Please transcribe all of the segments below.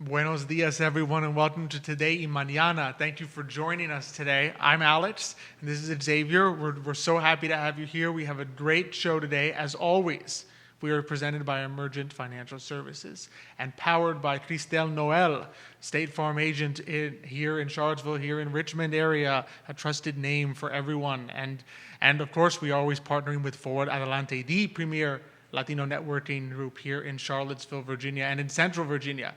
Buenos dias, everyone, and welcome to Today y Mañana. Thank you for joining us today. I'm Alex, and this is Xavier. We're so happy to have you here. We have a great show today. As always, we are presented by Emergent Financial Services and powered by Cristel Noel, State Farm agent here in Charlottesville, here in Richmond area, a trusted name for everyone. And of course, we are always partnering with Forward Adelante, the premier Latino networking group here in Charlottesville, Virginia, and in Central Virginia.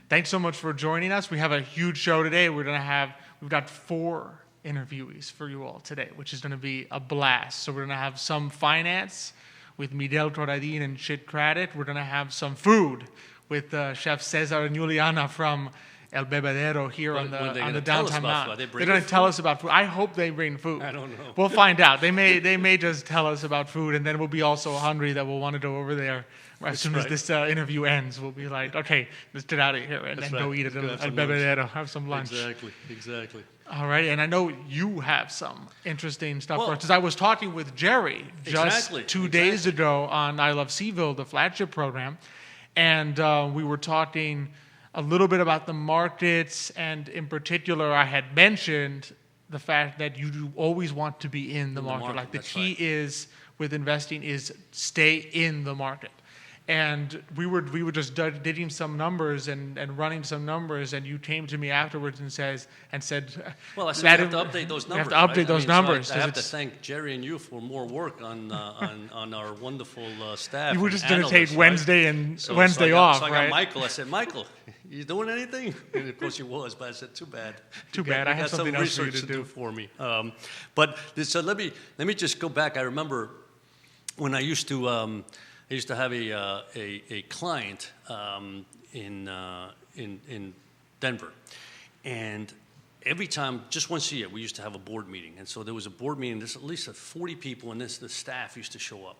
Thanks so much for joining us. We have a huge show today. We've got 4 interviewees for you all today, which is going to be a blast. So we're going to have some finance with Miguel Coradine and Chic Craddock. We're going to have some food with Chef César Yulianna from El Bebedero here on the downtown mountain. They're going to tell us about food. I hope they bring food. I don't know. We'll find out. They may just tell us about food, and then we'll be also hungry that we'll want to go over there as soon as this interview ends. We'll be like, okay, let's get out of here and then go eat at El Bebedero, have some lunch. Exactly. All right, and I know you have some interesting stuff for us, because I was talking with Jerry just 2 days ago on I Love CVille, the flagship program, and we were talking a little bit about the markets, and in particular, I had mentioned the fact that you always want to be in the market. Like the key is with investing is stay in the market. And we were just digging some numbers and running some numbers, and you came to me afterwards and said, well, I said we have to update those numbers. We have to update those numbers. So I have to thank Jerry and you for more work on our wonderful staff. You were just going to take Wednesday off, So I got Michael. I said, Michael, you doing anything? And of course he was, but I said, too bad. Too bad. I have something else for you to do for me. So let me just go back. I remember when I used to have a client in Denver, and every time, just once a year, we used to have a board meeting. And so there was a board meeting. There's at least 40 people, and the staff used to show up.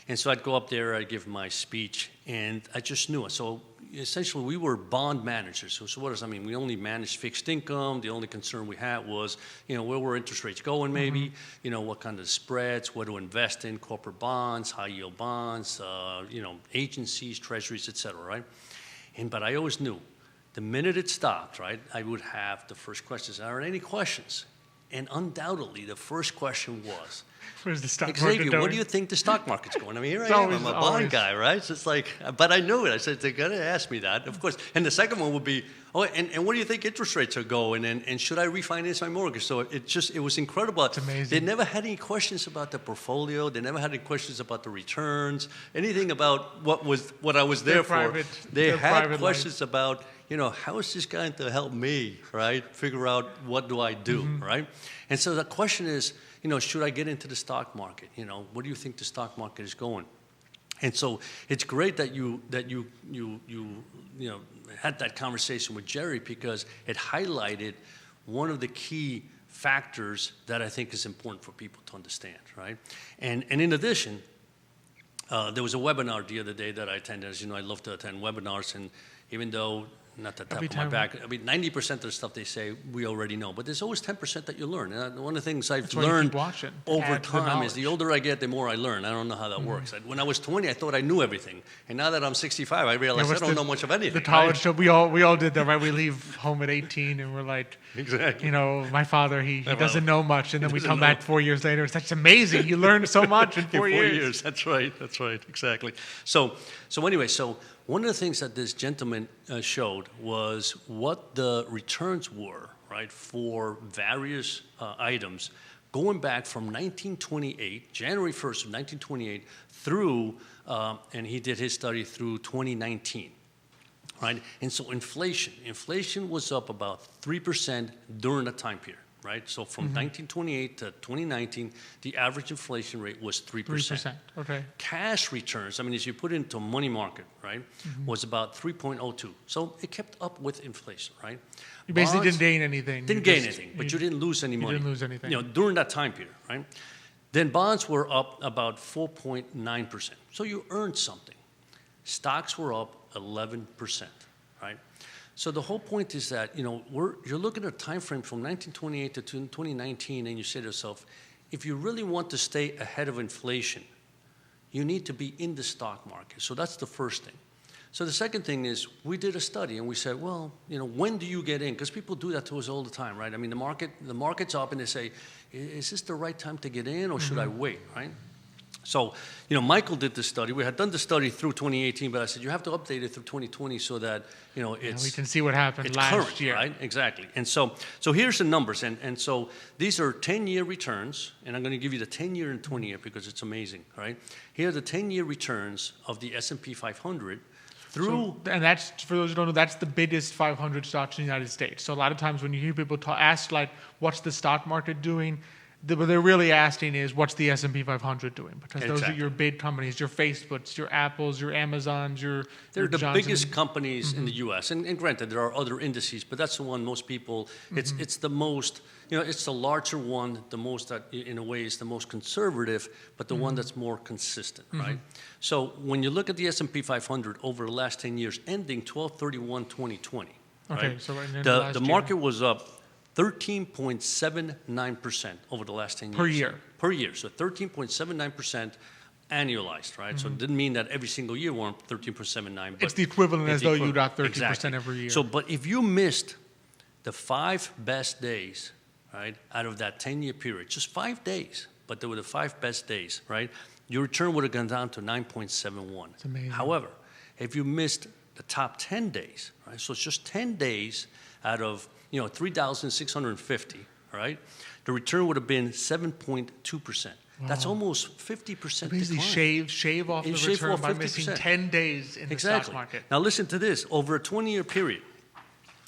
And so I'd go up there, I'd give my speech, and I just knew it. So essentially, we were bond managers. So what does that mean? We only managed fixed income. The only concern we had was, where were interest rates going maybe, what kind of spreads, what to invest in, corporate bonds, high yield bonds, agencies, treasuries, et cetera, right? But I always knew, the minute it stopped, right, I would have the first question, are there any questions? And undoubtedly, the first question was, where's the stock market Xavier, going? what do you think the stock market's going? I mean, here I am, I'm a bond guy, right? So it's like, but I knew it. I said, they're going to ask me that, of course. And the second one would be, and what do you think interest rates are going? And should I refinance my mortgage? So it was incredible. It's amazing. They never had any questions about the portfolio. They never had any questions about the returns, anything about what I was there for. They had questions about, how is this going to help me, right? Figure out what do I do, right? And so the question is, should I get into the stock market? What do you think the stock market is going? And so it's great that you had that conversation with Jerry, because it highlighted one of the key factors that I think is important for people to understand, right? And in addition, there was a webinar the other day that I attended. As you know, I love to attend webinars, and even though not to tap on my back. 90% of the stuff they say we already know, but there's always 10% that you learn. And one of the things I've learned over time is the older I get, the more I learn. I don't know how that works. When I was 20, I thought I knew everything, and now that I'm 65, I realize I don't know much of anything. The college show, we all did that, right? We leave home at 18, and we're like, exactly. My father, he doesn't know much, and then we come back 4 years later. That's amazing. You learned so much in 4 years. 4 years. That's right. Exactly. So anyway, one of the things that this gentleman showed was what the returns were, right, for various items going back from 1928, January 1st of 1928, through, and he did his study through 2019, right? And so inflation was up about 3% during that time period. Right, so from 1928 to 2019, the average inflation rate was 3%. 3%, okay. Cash returns, as you put it into money market, right, was about 3.02. So it kept up with inflation, right? You basically didn't gain anything. Didn't gain anything, but you didn't lose any money. You didn't lose anything. During that time period, right? Then bonds were up about 4.9%. So you earned something. Stocks were up 11%, right? So the whole point is that, you're looking at a time frame from 1928 to 2019, and you say to yourself, if you really want to stay ahead of inflation, you need to be in the stock market. So that's the first thing. So the second thing is we did a study and we said, well, when do you get in? Because people do that to us all the time, right? I mean, the market's up and they say, is this the right time to get in or should I wait, right? So, Michael did this study. We had done the study through 2018, but I said, you have to update it through 2020 so that, it's... we can see what happened last current, year. Right? Exactly. And so here's the numbers. And so these are 10-year returns, and I'm going to give you the 10-year and 20-year because it's amazing, right? Here are the 10-year returns of the S&P 500 through... And that's, for those who don't know, that's the biggest 500 stocks in the United States. So a lot of times when you hear people ask, like, what's the stock market doing? What they're really asking is, what's the S&P 500 doing? Because those are your big companies, your Facebooks, your Apples, your Amazons, They're the biggest companies in the U.S. And granted, there are other indices, but that's the one most people, it's the most, it's the larger one, the most that, in a way, is the most conservative, but the one that's more consistent, right? So when you look at the S&P 500 over the last 10 years, ending 12/31/2020, okay, right? so right The market was up 13.79% over the last 10 years. Per year. So 13.79% annualized, right? So it didn't mean that every single year we're on 13.79. It's the equivalent as though you got 13% every year. So, but if you missed the 5 best days, right, out of that 10-year period, just 5 days, but they were the 5 best days, right, your return would have gone down to 9.71. It's amazing. However, if you missed the top 10 days, right, so it's just 10 days out of 3,650, right? The return would have been 7.2%. Wow. That's almost 50% basically shave off the return by missing 10 days in the stock market. Now listen to this, over a 20-year period,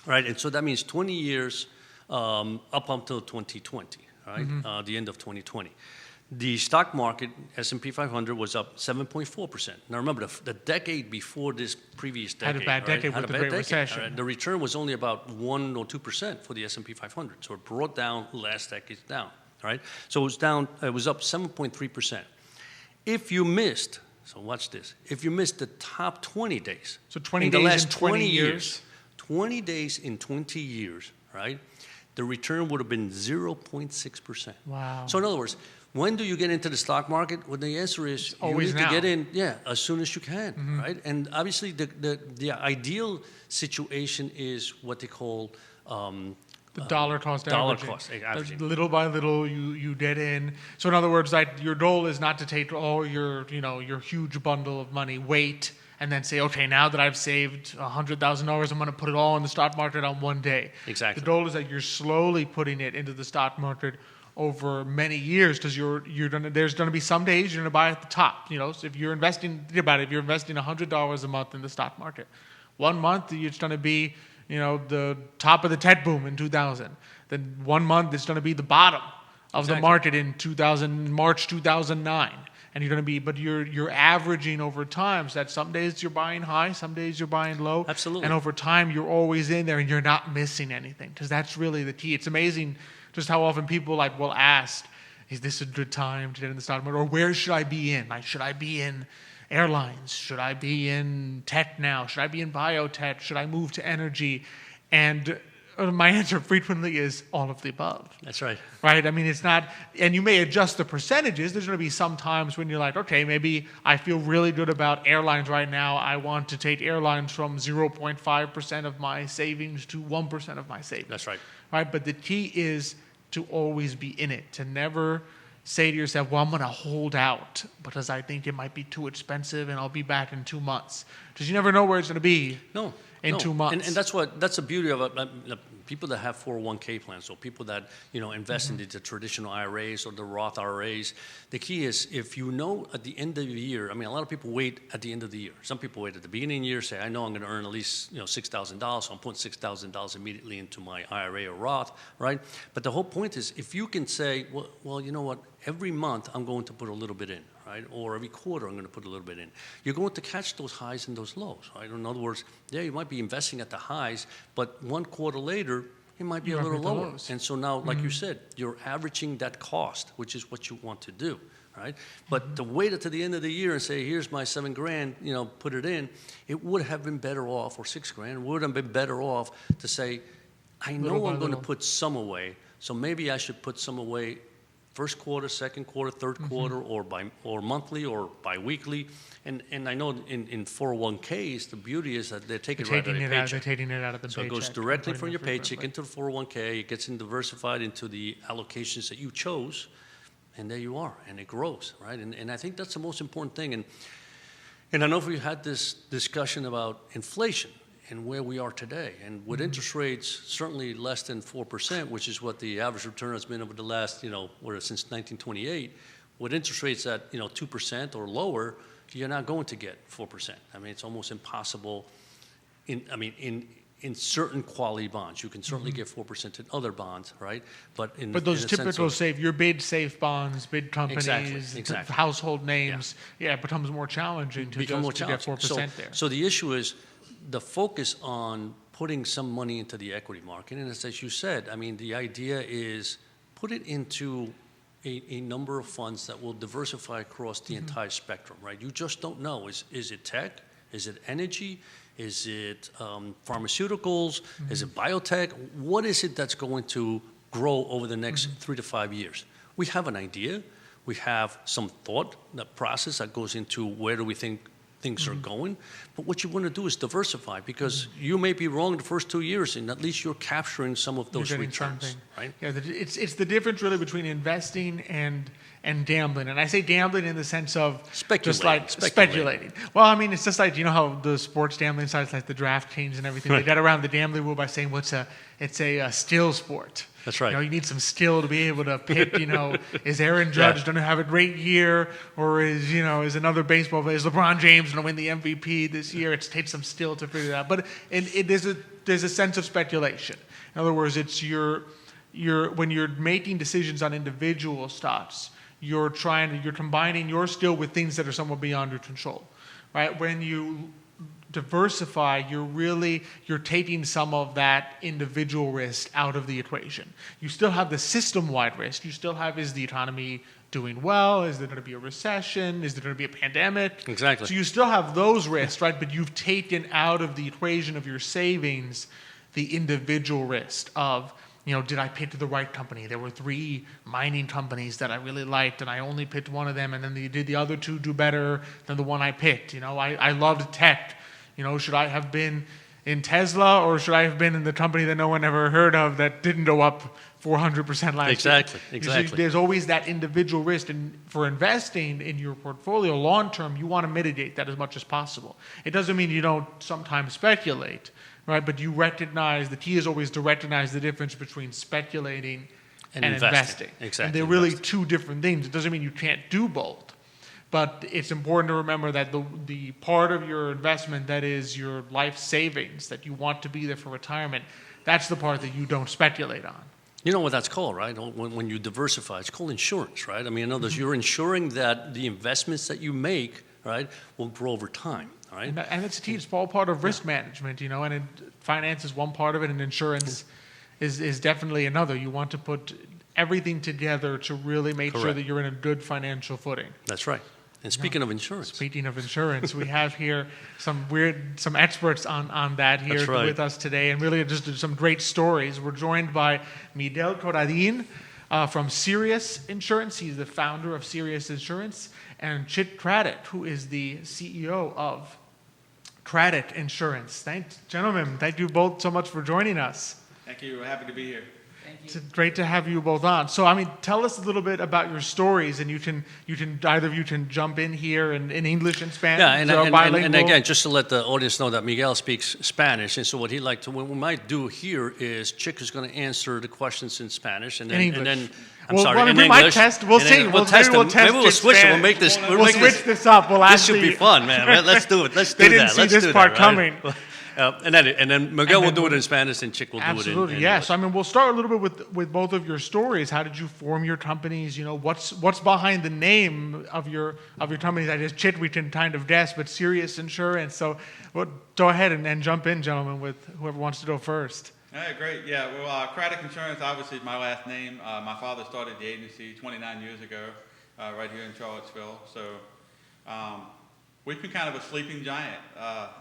right? And so that means 20 years up until 2020, right? The end of 2020. The stock market, S&P 500, was up 7.4%. Now remember, the decade before this previous decade, had a bad decade with the Great Recession. Right? The return was only about 1 or 2% for the S&P 500. So it brought down last decade down, right? So it was down. It was up 7.3%. If you missed, so watch this. If you missed the top 20 days, so 20 in days the last in 20 years, 20 days in 20 years, right? The return would have been 0.6%. Wow. So in other words, when do you get into the stock market? Well, the answer is you need to get in, as soon as you can, right? And obviously, the ideal situation is what they call the dollar cost averaging. Little by little, you get in. So in other words, like your goal is not to take all your huge bundle of money, wait, and then say, okay, now that I've saved $100,000, I'm going to put it all in the stock market on one day. Exactly. The goal is that you're slowly putting it into the stock market over many years, because there's gonna be some days you're gonna buy at the top. So if you're investing, think about it, if you're investing $100 a month in the stock market, 1 month it's gonna be the top of the tech boom in 2000. Then 1 month it's gonna be the bottom of the market in March 2009. And you're averaging over time, so that some days you're buying high, some days you're buying low. Absolutely. And over time you're always in there and you're not missing anything, because that's really the key. It's amazing just how often people will ask, is this a good time to get in the stock market? Or where should I be in? Should I be in airlines? Should I be in tech now? Should I be in biotech? Should I move to energy? And my answer frequently is all of the above. That's right. Right? I mean, it's not, and you may adjust the percentages. There's going to be some times when you're like, okay, maybe I feel really good about airlines right now. I want to take airlines from 0.5% of my savings to 1% of my savings. That's right. Right? But the key is to always be in it, to never say to yourself, well, I'm going to hold out because I think it might be too expensive and I'll be back in 2 months. Because you never know where it's going to be in 2 months. And that's the beauty of it. People that have 401k plans, or people that invest in the traditional IRAs or the Roth IRAs, the key is if you know at the end of the year. I mean, a lot of people wait at the end of the year. Some people wait at the beginning of the year, say, I know I'm going to earn at least $6,000, so I'm putting $6,000 immediately into my IRA or Roth, right? But the whole point is, if you can say, well, you know what? Every month I'm going to put a little bit in, right? Or every quarter I'm going to put a little bit in. You're going to catch those highs and those lows, right? In other words, you might be investing at the highs, but 1 quarter later, it might be a little lower. And so now, like you said, you're averaging that cost, which is what you want to do, right? But to wait until the end of the year and say, here's my $7,000, put it in, it would have been better off, or $6,000, would have been better off to say, I know I'm going to put some away, so maybe I should put some away first quarter, second quarter, third quarter, or monthly or biweekly. And I know in 401ks, the beauty is that they take it right out of your paycheck. They're taking it out of the So it paycheck. goes directly and from your putting it paycheck into the 401k. It gets diversified into the allocations that you chose, and there you are, and it grows, right? And I think that's the most important thing. And I know we had this discussion about inflation and where we are today. And with interest rates certainly less than 4%, which is what the average return has been over the last, since 1928, with interest rates at, 2% or lower, you're not going to get 4%. I mean, it's almost impossible in certain quality bonds. You can certainly get 4% in other bonds, right? But those typical your bid safe bonds, bid companies, exactly. household names, it becomes more challenging to get 4% there. So the issue is the focus on putting some money into the equity market. And as you said, I mean, the idea is put it into a number of funds that will diversify across the entire spectrum, right? You just don't know. Is it tech? Is it energy? Is it pharmaceuticals? Is it biotech? What is it that's going to grow over the next 3 to 5 years? We have an idea. We have some thought, the process that goes into where do we think things are going. But what you want to do is diversify, because you may be wrong the first 2 years, and at least you're capturing some of those returns, right? Yeah, it's the difference really between investing and gambling. And I say gambling in the sense of speculating. Well, I mean, it's just like, how the sports gambling sites like the DraftKings and everything, they got around the gambling rule by saying it's a skill sport. That's right. You need some skill to be able to pick, is Aaron Judge going to have a great year, or is another baseball player, is LeBron James going to win the MVP this year? It takes some skill to figure that out. But there's a sense of speculation. In other words, it's when you're making decisions on individual stocks, you're combining your skill with things that are somewhat beyond your control, right? When you diversify, you're taking some of that individual risk out of the equation. You still have the system-wide risk. You still have, is the economy doing well? Is there going to be a recession? Is there going to be a pandemic? Exactly. So you still have those risks, right? But you've taken out of the equation of your savings the individual risk of, did I pick the right company? There were 3 mining companies that I really liked, and I only picked one of them, and then did the other 2 do better than the one I picked? I loved tech. Should I have been in Tesla, or should I have been in the company that no one ever heard of that didn't go up 400% last year? Exactly. There's always that individual risk, and for investing in your portfolio long term, you want to mitigate that as much as possible. It doesn't mean you don't sometimes speculate, right? But you recognize, the key is always to recognize the difference between speculating and investing. Exactly. And they're really 2 different things. It doesn't mean you can't do both. But it's important to remember that the part of your investment that is your life savings, that you want to be there for retirement, that's the part that you don't speculate on. You know what that's called, right? When you diversify, it's called insurance, right? I mean, in other words, you're ensuring that the investments that you make, right, will grow over time, right? And it's key. It's all part of risk management, and finance is one part of it, and insurance is definitely another. You want to put everything together to really make sure that you're in a good financial footing. That's right. And speaking of insurance. We have here some experts on that here with us today, and really just some great stories. We're joined by Miguel Coradine from Sirius Insurance. He's the founder of Sirius Insurance, and Chic Craddock, who is the CEO of Craddock Insurance. Gentlemen, thank you both so much for joining us. Thank you. We're happy to be here. It's great to have you both on. So, tell us a little bit about your stories, and you can either of you can jump in here in English and Spanish. Yeah, and again, just to let the audience know that Miguel speaks Spanish, and so what what we might do here is Chic is going to answer the questions in Spanish, and then English. And then we might test. We'll see. We'll test. Maybe we'll switch it. We'll make this. We'll switch this up. This should be fun, man. Let's do it. Let's do that. They didn't see this part coming. And then Miguel will do it in Spanish, and Chic will do it in English. Absolutely, yeah. So we'll start a little bit with both of your stories. How did you form your companies? What's behind the name of your companies? I just Chic, we can kind of guess, but Sirius Insurance. So go ahead and jump in, gentlemen, with whoever wants to go first. All right, great. Yeah, well, Craddock Insurance obviously is my last name. My father started the agency 29 years ago, right here in Charlottesville. So. We've been kind of a sleeping giant.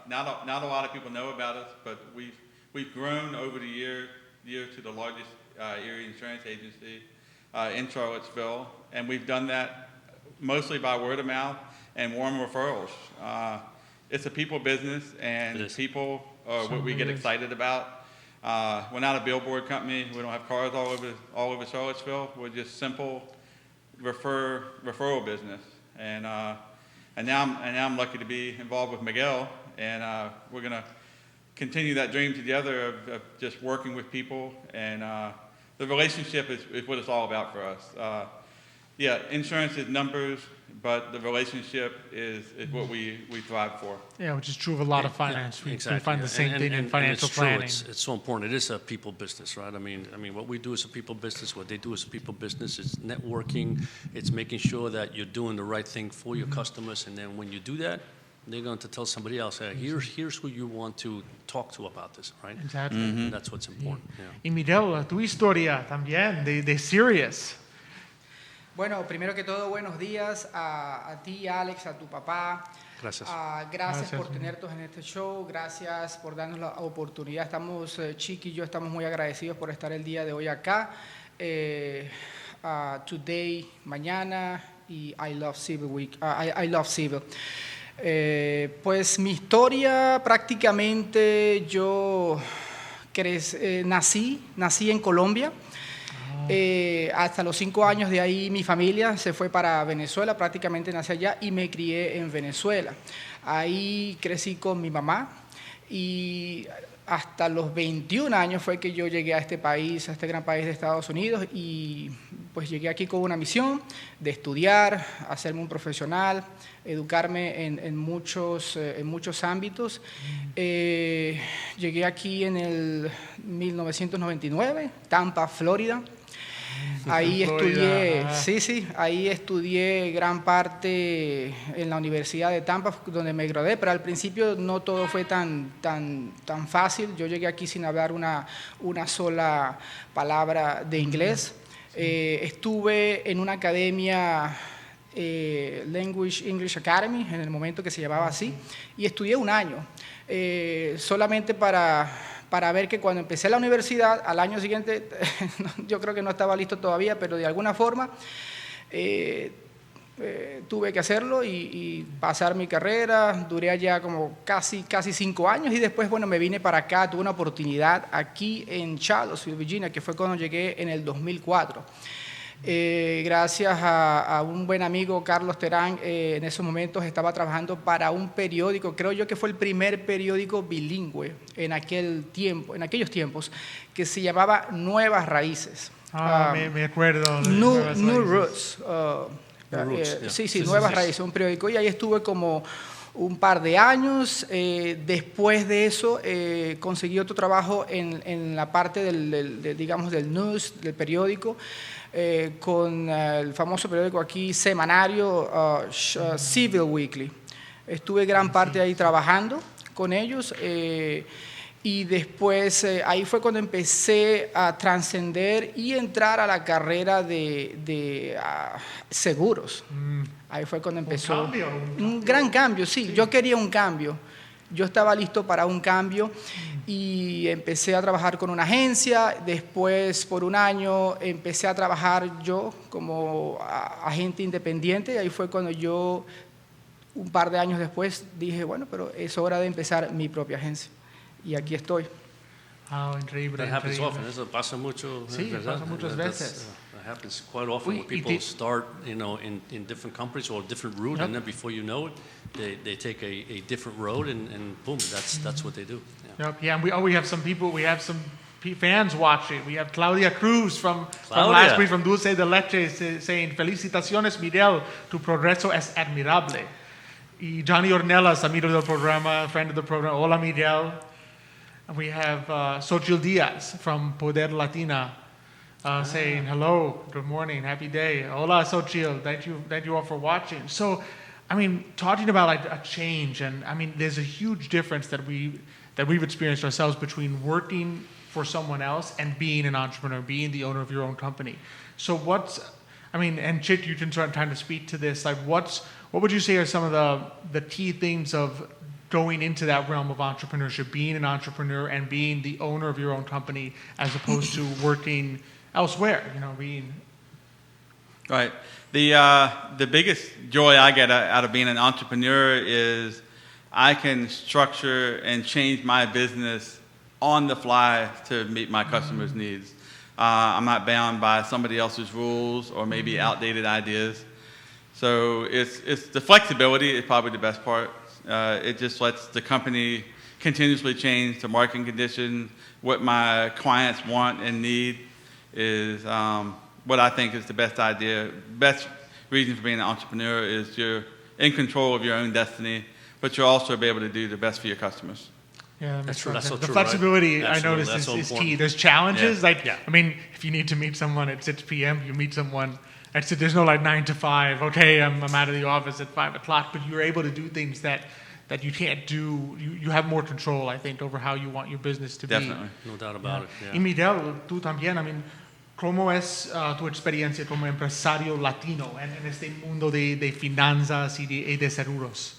Not a lot of people know about us, but we've grown over the year to the largest Erie insurance agency. in Charlottesville, and we've done that mostly by word of mouth and warm referrals. It's a people business, and people are what we get excited about. We're not a billboard company. We don't have cars all over Charlottesville. We're just simple referral business, and now I'm lucky to be involved with Miguel, and we're gonna continue that dream together of just working with people, and the relationship is what it's all about for us. Yeah, insurance is numbers, but the relationship is what we thrive for. Yeah, which is true of a lot of finance. We Exactly. find the same thing in financial it's planning. True. It's so important. It is a people business, right? I mean, what we do is a people business. What they do is a people business. It's networking. It's making sure that you're doing the right thing for your customers. And then when you do that, they're going to tell somebody else, hey, here's who you want to talk to about this, right? Exactly. And that's what's important. Yeah. Y Miguel, tu historia también de Sirius. Bueno, primero que todo, buenos días a ti, Alex, a tu papá. Gracias. Gracias por tenernos en este show, gracias por darnos la oportunidad. Estamos, Chic y yo estamos muy agradecidos por estar el día de hoy acá. Today, Mañana y I Love CVille Week. I Love CVille. Pues mi historia prácticamente yo nací en Colombia. Hasta los 5 años de ahí mi familia se fue para Venezuela, prácticamente nací allá y me crié en Venezuela. Ahí crecí con mi mamá y hasta los 21 años fue que yo llegué a este país, a este gran país de Estados Unidos, y pues llegué aquí con una misión de estudiar, hacerme un profesional, educarme en muchos ámbitos. Llegué aquí en el 1999, Tampa, Florida. Ahí estudié, ahí estudié gran parte en la Universidad de Tampa, donde me gradué, pero al principio no todo fue tan fácil. Yo llegué aquí sin hablar una sola palabra de inglés. Estuve en una academia, English Academy, en el momento que se llamaba así, y estudié un año, solamente para ver que cuando empecé la universidad, al año siguiente, yo creo que no estaba listo todavía, pero de alguna forma tuve que hacerlo y pasar mi carrera. Duré allá como casi 5 años y después, bueno, me vine para acá. Tuve una oportunidad aquí en Charlottesville, Virginia, que fue cuando llegué en el 2004. Gracias a un buen amigo, Carlos Terán, en esos momentos estaba trabajando para un periódico, creo yo que fue el primer periódico bilingüe en aquellos tiempos, que se llamaba Nuevas Raíces. Me acuerdo. New Roots. Nuevas Raíces, un periódico, y ahí estuve como un par de años. Después de eso conseguí otro trabajo en la parte del news, del periódico, con el famoso periódico aquí semanario CVille Weekly. Estuve gran parte ahí trabajando con ellos, y después ahí fue cuando empecé a trascender y entrar a la carrera de seguros. Ahí fue cuando empezó un gran cambio, sí. Yo quería un cambio. Yo estaba listo para un cambio y empecé a trabajar con una agencia. Después, por un año, empecé a trabajar yo como agente independiente. Ahí fue cuando yo, un par de años después, dije, bueno, pero es hora de empezar mi propia agencia. Y aquí estoy. Increíble. That happens often. Eso pasa mucho. Sí, pasa muchas veces. That happens quite often when people start, in different companies or a different route, and then before you know it, they take a different road, and boom, that's what they do. Yeah. Yep. Yeah, and we have some fans watching. We have Claudia Cruz from last week from Dulce de Leche saying, "Felicitaciones, Miguel, tu progreso es admirable." Y Johnny Ornelas, amigo del programa, friend of the program. Hola, Miguel. And we have Xochitl Diaz from Poder Latina saying hello, good morning, happy day. Hola, Xochitl. Thank you all for watching. So, I mean, talking about like a change, and I mean, there's a huge difference that we've experienced ourselves between working for someone else and being an entrepreneur, being the owner of your own company. So and Chit, you can start trying to speak to this. Like, what would you say are some of the key things of going into that realm of entrepreneurship, being an entrepreneur and being the owner of your own company, as opposed to working elsewhere? Right. The biggest joy I get out of being an entrepreneur is I can structure and change my business on the fly to meet my customers' needs. I'm not bound by somebody else's rules or maybe outdated ideas. So it's the flexibility is probably the best part. It just lets the company continuously change to marketing conditions. What my clients want and need is what I think is the best idea. Best reason for being an entrepreneur is you're in control of your own destiny, but you'll also be able to do the best for your customers. Yeah, That's true. That's so the true, flexibility right? I Absolutely. noticed That's so is key. important. There's challenges. Yeah. Like, Yeah. I mean, if you need to meet someone at 6 p.m., you meet someone at 6. There's no like 9 to 5. Okay, I'm out of the office at 5 o'clock. But you're able to do things that you can't do. You have more control, I think, over how you want your business to Definitely. No doubt about it. Y Yeah. Miguel, tú también, I mean, ¿cómo es tu experiencia como empresario latino en este mundo de finanzas y de seguros?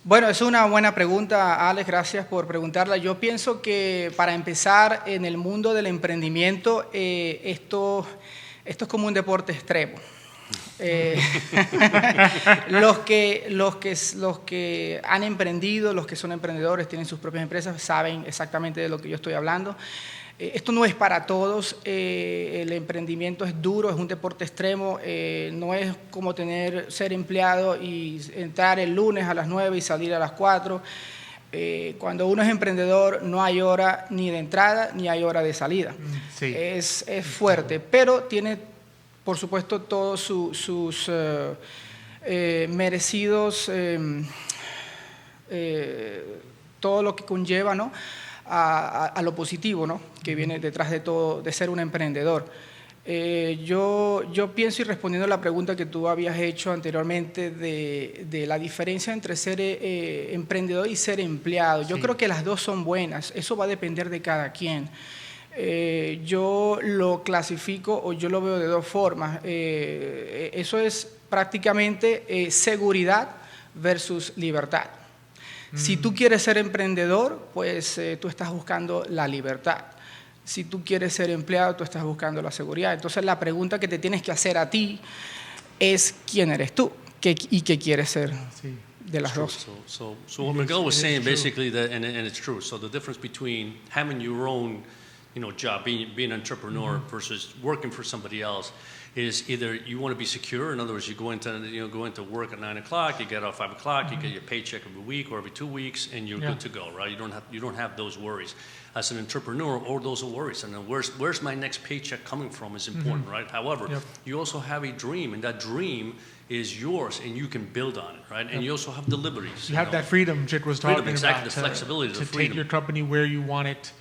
Bueno, es una buena pregunta, Alex, gracias por preguntarla. Yo pienso que para empezar en el mundo del emprendimiento, esto es como un deporte extremo. Los que han emprendido, los que son emprendedores, tienen sus propias empresas, saben exactamente de lo que yo estoy hablando. Esto no es para todos, el emprendimiento es duro, es un deporte extremo, no es como ser empleado y entrar el lunes a las 9 y salir a las 4. Cuando uno es emprendedor no hay hora ni de entrada ni hay hora de salida. Sí. Es fuerte, pero tiene, por supuesto, todos sus merecidos, todo lo que conlleva, ¿no?, a lo positivo, ¿no?, que viene detrás de todo, de ser un emprendedor. Yo pienso, y respondiendo a la pregunta que tú habías hecho anteriormente de la diferencia entre ser emprendedor y ser empleado, yo creo que las dos son buenas, eso va a depender de cada quien. Yo lo clasifico o yo lo veo de dos formas. Eso es prácticamente seguridad versus libertad. Si tú quieres ser emprendedor, pues tú estás buscando la libertad. Si tú quieres ser empleado, tú estás buscando la seguridad. Entonces la pregunta que te tienes que hacer a ti es ¿quién eres tú? ¿Y qué quieres ser? De las dos. So what Miguel was saying basically, that, and it's true. So the difference between having your own, job, being an entrepreneur versus working for somebody else, is either you want to be secure. In other words, you go into work at 9 o'clock, you get off 5 o'clock, you get your paycheck every week or every 2 weeks, and you're good to go, right? You don't have those worries. As an entrepreneur, all those are worries, and then where's my next paycheck coming from is important, right? However, you also have a dream, and that dream is yours, and you can build on it, right? And you also have the liberties. You have that freedom Chick was talking exactly, about. the flexibility, the to freedom. take your company where you want it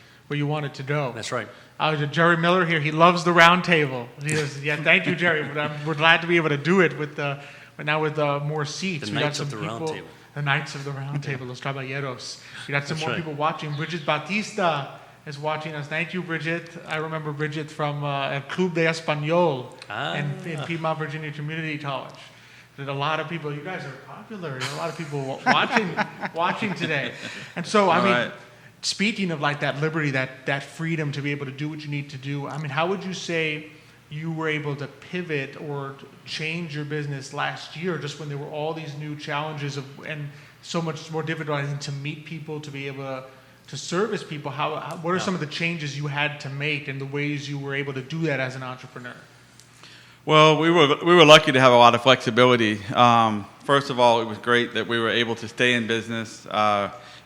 to go. That's right. Jerry Miller here. He loves the round table. He says, "Yeah, thank you, Jerry. But we're glad to be able to do it with more seats. The Knights of the Round Table. The Knights of the Round Table, los caballeros. We got some That's more right. people watching. Bridget Batista is watching us. Thank you, Bridget. I remember Bridget from El Club de Español in Piedmont, Virginia Community College. There's a lot of people. You guys are popular. There's a lot of people watching today. And so, I mean, speaking of like that liberty, that freedom to be able to do what you need to do, I mean, how would you say you were able to pivot or change your business last year, just when there were all these new challenges and so much more difficult, I think, to meet people, to be able to service people? What are some of the changes you had to make and the ways you were able to do that as an entrepreneur? Well, we were lucky to have a lot of flexibility. First of all, it was great that we were able to stay in business.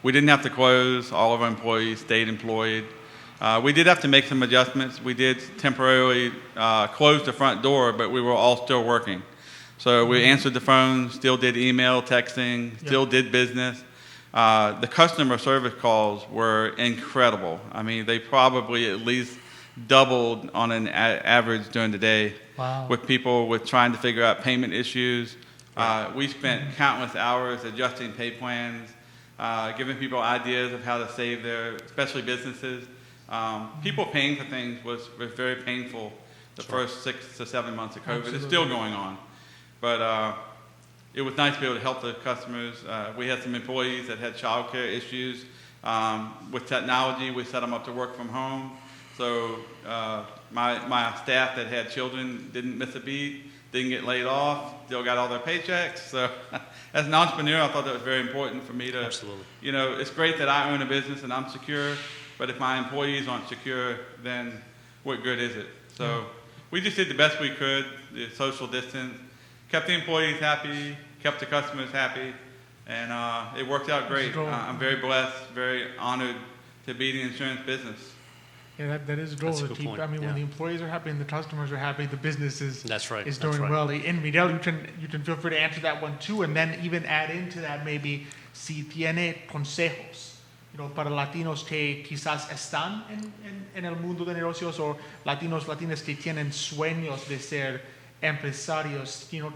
We didn't have to close. All of our employees stayed employed. We did have to make some adjustments. We did temporarily close the front door, but we were all still working. So we answered the phone, still did email, texting, still did business. The customer service calls were incredible. I mean, they probably at least doubled on an average during the day. Wow. With people with trying to figure out payment issues. We spent countless hours adjusting pay plans, giving people ideas of how to save especially businesses. People paying for things was very painful the first 6 to 7 months of COVID. Absolutely. It's still going on. But it was nice to be able to help the customers. We had some employees that had childcare issues. With technology, we set them up to work from home. So my staff that had children didn't miss a beat. didn't get laid off, still got all their paychecks. So as an entrepreneur, I thought that was very important for me to, Absolutely. you know, it's great that I own a business and I'm secure, but if my employees aren't secure, then what good is it? So we just did the best we could, the social distance, kept the employees happy, kept the customers happy, and it worked out great. I'm very blessed, very honored to be in the insurance business. Yeah, that is a goal That's a to good keep. point, I mean, yeah. when the employees are happy and the customers are happy, the business is That's right, is that's doing right. well. And Miguel, you can feel free to answer that one too, and then even add into that maybe si tiene consejos, you know, para latinos que quizás están en el mundo de negocios o latinas que tienen sueños de ser empresarios, you know,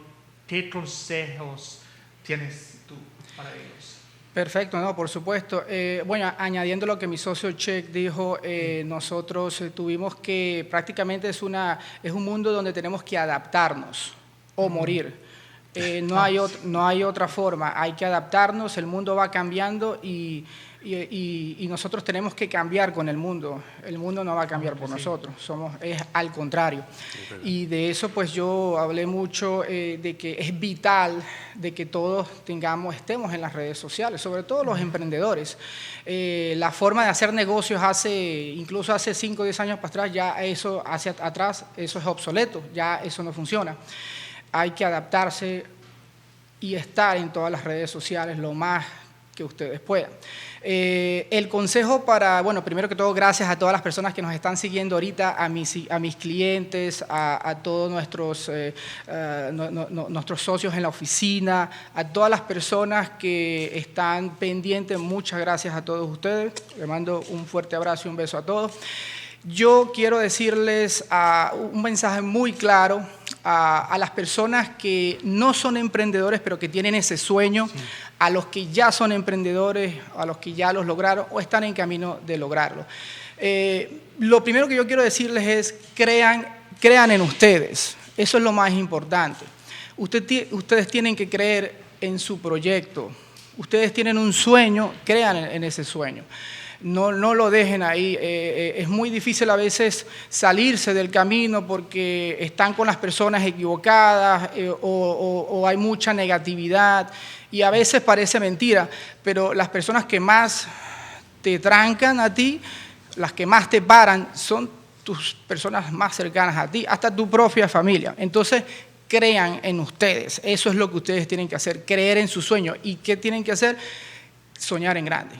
¿qué consejos tienes tú para ellos? Perfecto, no, por supuesto. Bueno, añadiendo lo que mi socio Chic dijo, nosotros tuvimos que, prácticamente es un mundo donde tenemos que adaptarnos o morir. No hay otra forma, hay que adaptarnos, el mundo va cambiando y nosotros tenemos que cambiar con el mundo no va a cambiar por nosotros, es al contrario. Y de eso pues yo hablé mucho de que es vital de que todos estemos en las redes sociales, sobre todo los emprendedores. La forma de hacer negocios incluso hace 5 o 10 años para atrás, ya eso es obsoleto, ya eso no funciona. Hay que adaptarse y estar en todas las redes sociales lo más que ustedes puedan. El consejo bueno, primero que todo, gracias a todas las personas que nos están siguiendo ahorita, a mis clientes, a todos nuestros socios en la oficina, a todas las personas que están pendientes, muchas gracias a todos ustedes. Les mando un fuerte abrazo y un beso a todos. Yo quiero decirles un mensaje muy claro a las personas que no son emprendedores, pero que tienen ese sueño, sí. A los que ya son emprendedores, a los que ya los lograron o están en camino de lograrlo. Lo primero que yo quiero decirles es crean en ustedes. Eso es lo más importante. Ustedes tienen que creer en su proyecto. Ustedes tienen un sueño, crean en ese sueño. No lo dejen ahí. Es muy difícil a veces salirse del camino porque están con las personas equivocadas o hay mucha negatividad y a veces parece mentira, pero las personas que más te trancan a ti, las que más te paran, son tus personas más cercanas a ti, hasta tu propia familia. Entonces, crean en ustedes. Eso es lo que ustedes tienen que hacer, creer en su sueño. ¿Y qué tienen que hacer? Soñar en grande.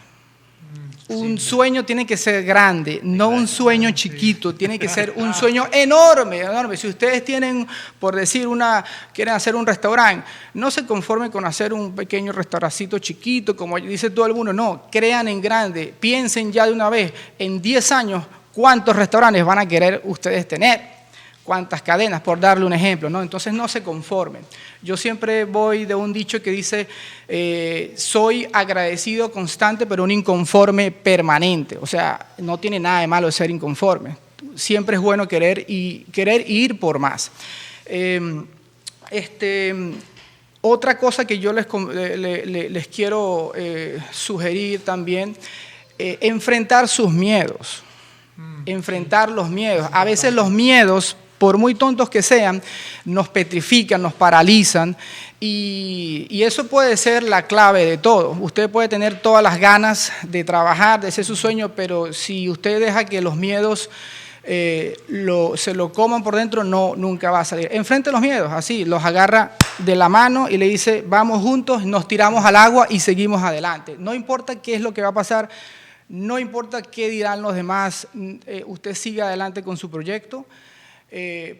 Un sueño tiene que ser grande, no un sueño chiquito, tiene que ser un sueño enorme, enorme. Si ustedes tienen, por decir, quieren hacer un restaurante, no se conformen con hacer un pequeño restaurancito chiquito, como dice todo el mundo, no, crean en grande, piensen ya de una vez, en 10 años, ¿cuántos restaurantes van a querer ustedes tener? ¿Cuántas cadenas? Por darle un ejemplo, ¿no? Entonces no se conformen. Yo siempre voy de un dicho que dice, soy agradecido constante, pero un inconforme permanente. O sea, no tiene nada de malo ser inconforme. Siempre es bueno querer ir por más. Otra cosa que yo les quiero sugerir también, enfrentar sus miedos. Enfrentar los miedos. A veces los miedos, por muy tontos que sean, nos petrifican, nos paralizan y eso puede ser la clave de todo. Usted puede tener todas las ganas de trabajar, de hacer su sueño, pero si usted deja que los miedos se lo coman por dentro, nunca va a salir. Enfrente los miedos, así, los agarra de la mano y le dice, vamos juntos, nos tiramos al agua y seguimos adelante. No importa qué es lo que va a pasar, no importa qué dirán los demás, usted sigue adelante con su proyecto,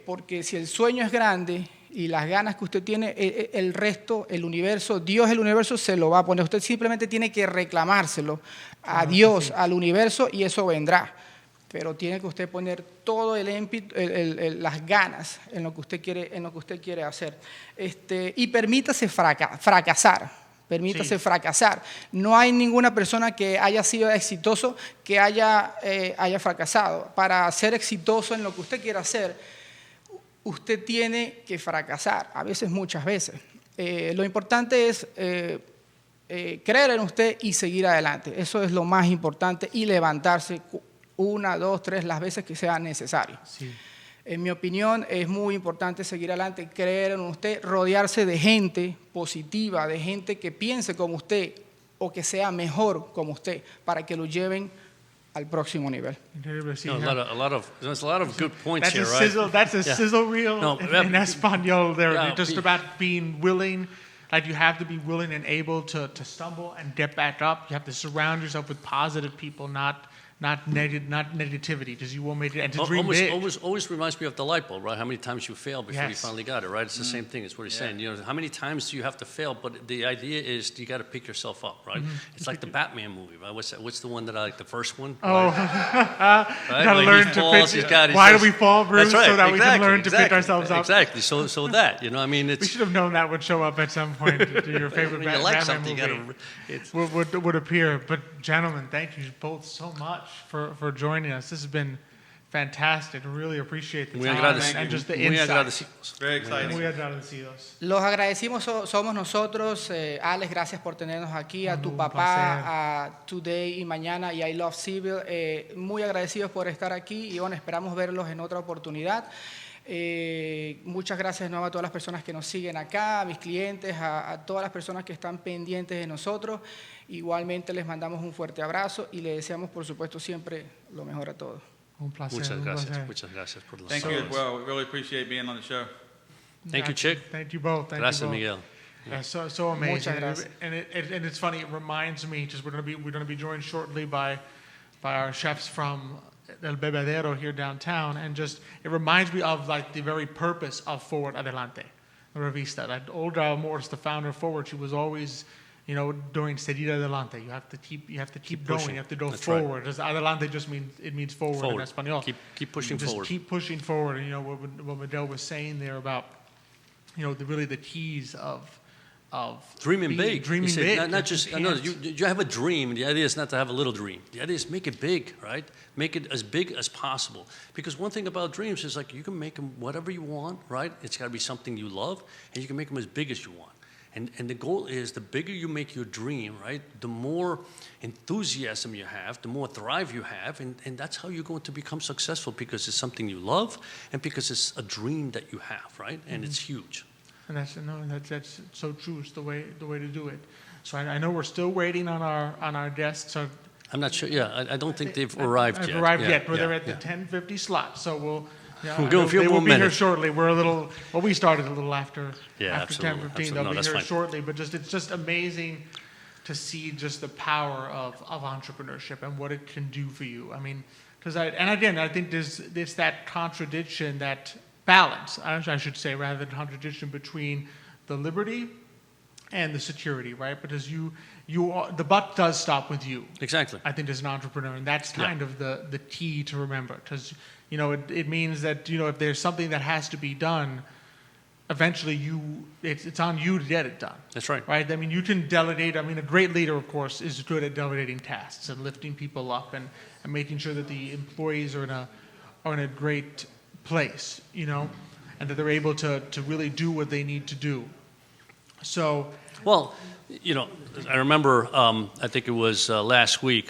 porque si el sueño es grande y las ganas que usted tiene, el resto, el universo, Dios, el universo se lo va a poner. Usted simplemente tiene que reclamárselo a Dios, sí, al universo, y eso vendrá. Pero tiene que usted poner todo las ganas en lo que usted quiere hacer. Y permítase fracasar. Permítase fracasar. No hay ninguna persona que haya sido exitoso que haya fracasado. Para ser exitoso en lo que usted quiera hacer, usted tiene que fracasar, a veces, muchas veces. Lo importante es creer en usted y seguir adelante. Eso es lo más importante, y levantarse 1, 2, 3 las veces que sea necesario. Sí. En mi opinión, es muy importante seguir adelante, creer en usted, rodearse de gente positiva, de gente que piense como usted o que sea mejor como usted, para que lo lleven al próximo nivel. There's a lot of good points That's here, a right? sizzle. That's a sizzle reel No, in Espanol. There, yeah, just about being willing. Like you have to be willing and able to stumble and get back up. You have to surround yourself with positive people, not negativity, because you won't make it. And to dream big. Always reminds me of the light bulb, right? How many times you failed before you Yes. finally got it, right? It's the same thing. It's what he's saying. You know, how many times do you have to fail? But the idea is you got to pick yourself up, right? It's like the Batman movie, right? What's the one that I like? The first one. Oh, Right? gotta Like learn he to falls, pick. he's got- he Why says- do we fall, Bruce? That's right. So that we can exactly, learn to pick exactly, ourselves up. Exactly. So that, you know, I mean, We it's should have known that would show up at some point. Your favorite when you like Batman something, you movie got to. would appear. But gentlemen, thank you both so much for joining us. This has been fantastic. I really appreciate the Muy time and just the muy insight. agradecidos. Very exciting. Muy agradecidos. Los agradecimos somos nosotros. Alex, gracias por tenernos aquí. A tu Un papá, placer. a Today y Mañana y I Love CVille. Muy agradecidos por estar aquí y bueno, esperamos verlos en otra oportunidad. Muchas gracias de nuevo a todas las personas que nos siguen acá, a mis clientes, a todas las personas que están pendientes de nosotros. Igualmente les mandamos un fuerte abrazo y les deseamos, por supuesto, siempre lo mejor a todos. Un placer. Muchas un gracias. placer. Muchas gracias por los Thank you as saludos. well. We really appreciate being on the show. Thank you, Chic. Thank you both. Thank Gracias, you both. Miguel. Yeah, so amazing. Muchas gracias. And it's funny. It reminds me. Just we're gonna be joined shortly by our chefs from El Bebedero here downtown, and just it reminds me of like the very purpose of Forward Adelante, the revista. That Olga Morris, the founder of Forward, she was always, you know, doing seguir adelante. You have to keep going. pushing. You have to go That's right. forward. Just adelante just means forward in Espanol. Keep pushing Just forward. keep pushing forward. And, you know what Miguel was saying there about, you know, the keys of Dreaming big. Dreaming He said, big. Not just, I know, you have a dream. The idea is not to have a little dream. The idea is make it big, right? Make it as big as possible. Because one thing about dreams is like you can make them whatever you want, right? It's got to be something you love, and you can make them as big as you want. And the goal is the bigger you make your dream, right? The more enthusiasm you have, the more drive you have, and that's how you're going to become successful because it's something you love and because it's a dream that you have, right? And it's huge. And that's so true. It's the way to do it. So I know we're still waiting on our guests. So I'm not sure. Yeah, I don't think they've arrived yet. Arrived Yeah, yet. But yeah, they're at the yeah. 10:50 slot. So we'll. Yeah, We'll give 'em a few they more will be here minutes. shortly. We're a little. Well, we started a little after. Yeah, after absolutely, 10:15. absolutely. They'll No, be that's here fine. shortly. But it's just amazing to see just the power of entrepreneurship and what it can do for you. I mean, I think there's that contradiction, that balance, I should say, rather than contradiction between the liberty and the security, right? Because the buck does stop with you. Exactly. I think as an entrepreneur, and that's kind of the key to remember, because you know it means that, you know, if there's something that has to be done, eventually it's on you to get it done. That's right. Right? I mean, you can delegate. I mean, a great leader, of course, is good at delegating tasks and lifting people up and making sure that the employees are in a great place, you know, and that they're able to really do what they need to do. So, Well, you know, I remember, I think it was last week,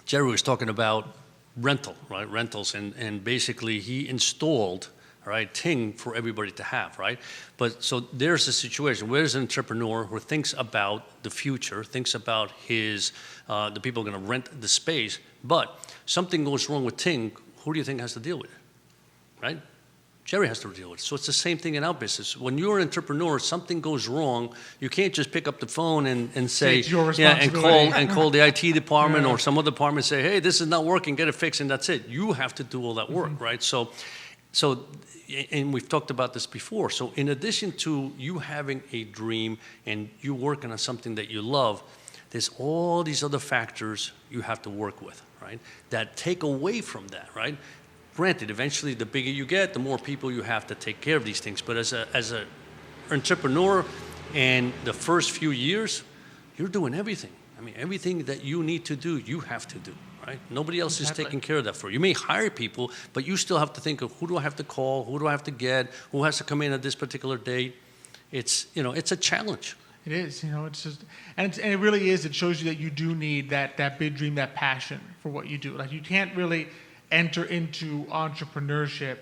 Jerry was talking about rentals, and basically he installed, right, Ting for everybody to have, right? But so there's a situation where there's an entrepreneur who thinks about the future, thinks about the people going to rent the space, but something goes wrong with Ting, who do you think has to deal with it, right? Jerry has to deal with it. So it's the same thing in our business. When you're an entrepreneur, something goes wrong, you can't just pick up the phone and say, It's your yeah, responsibility. and call the IT department Yeah. or some other department and say, hey, this is not working, get it fixed, and that's it. You have to do all that work, right? So, and we've talked about this before. So in addition to you having a dream and you working on something that you love, there's all these other factors you have to work with, right? That take away from that, right? Granted, eventually the bigger you get, the more people you have to take care of these things. But as an entrepreneur, and the first few years, you're doing everything. I mean, everything that you need to do, you have to do, right? Nobody else is taking care of that for you. You may hire people, but you still have to think of who do I have to call, who do I have to get, who has to come in at this particular date. It's, you know, it's a challenge. it is, you know, it's just, and it really is. It shows you that you do need that big dream, that passion for what you do. Like you can't really enter into entrepreneurship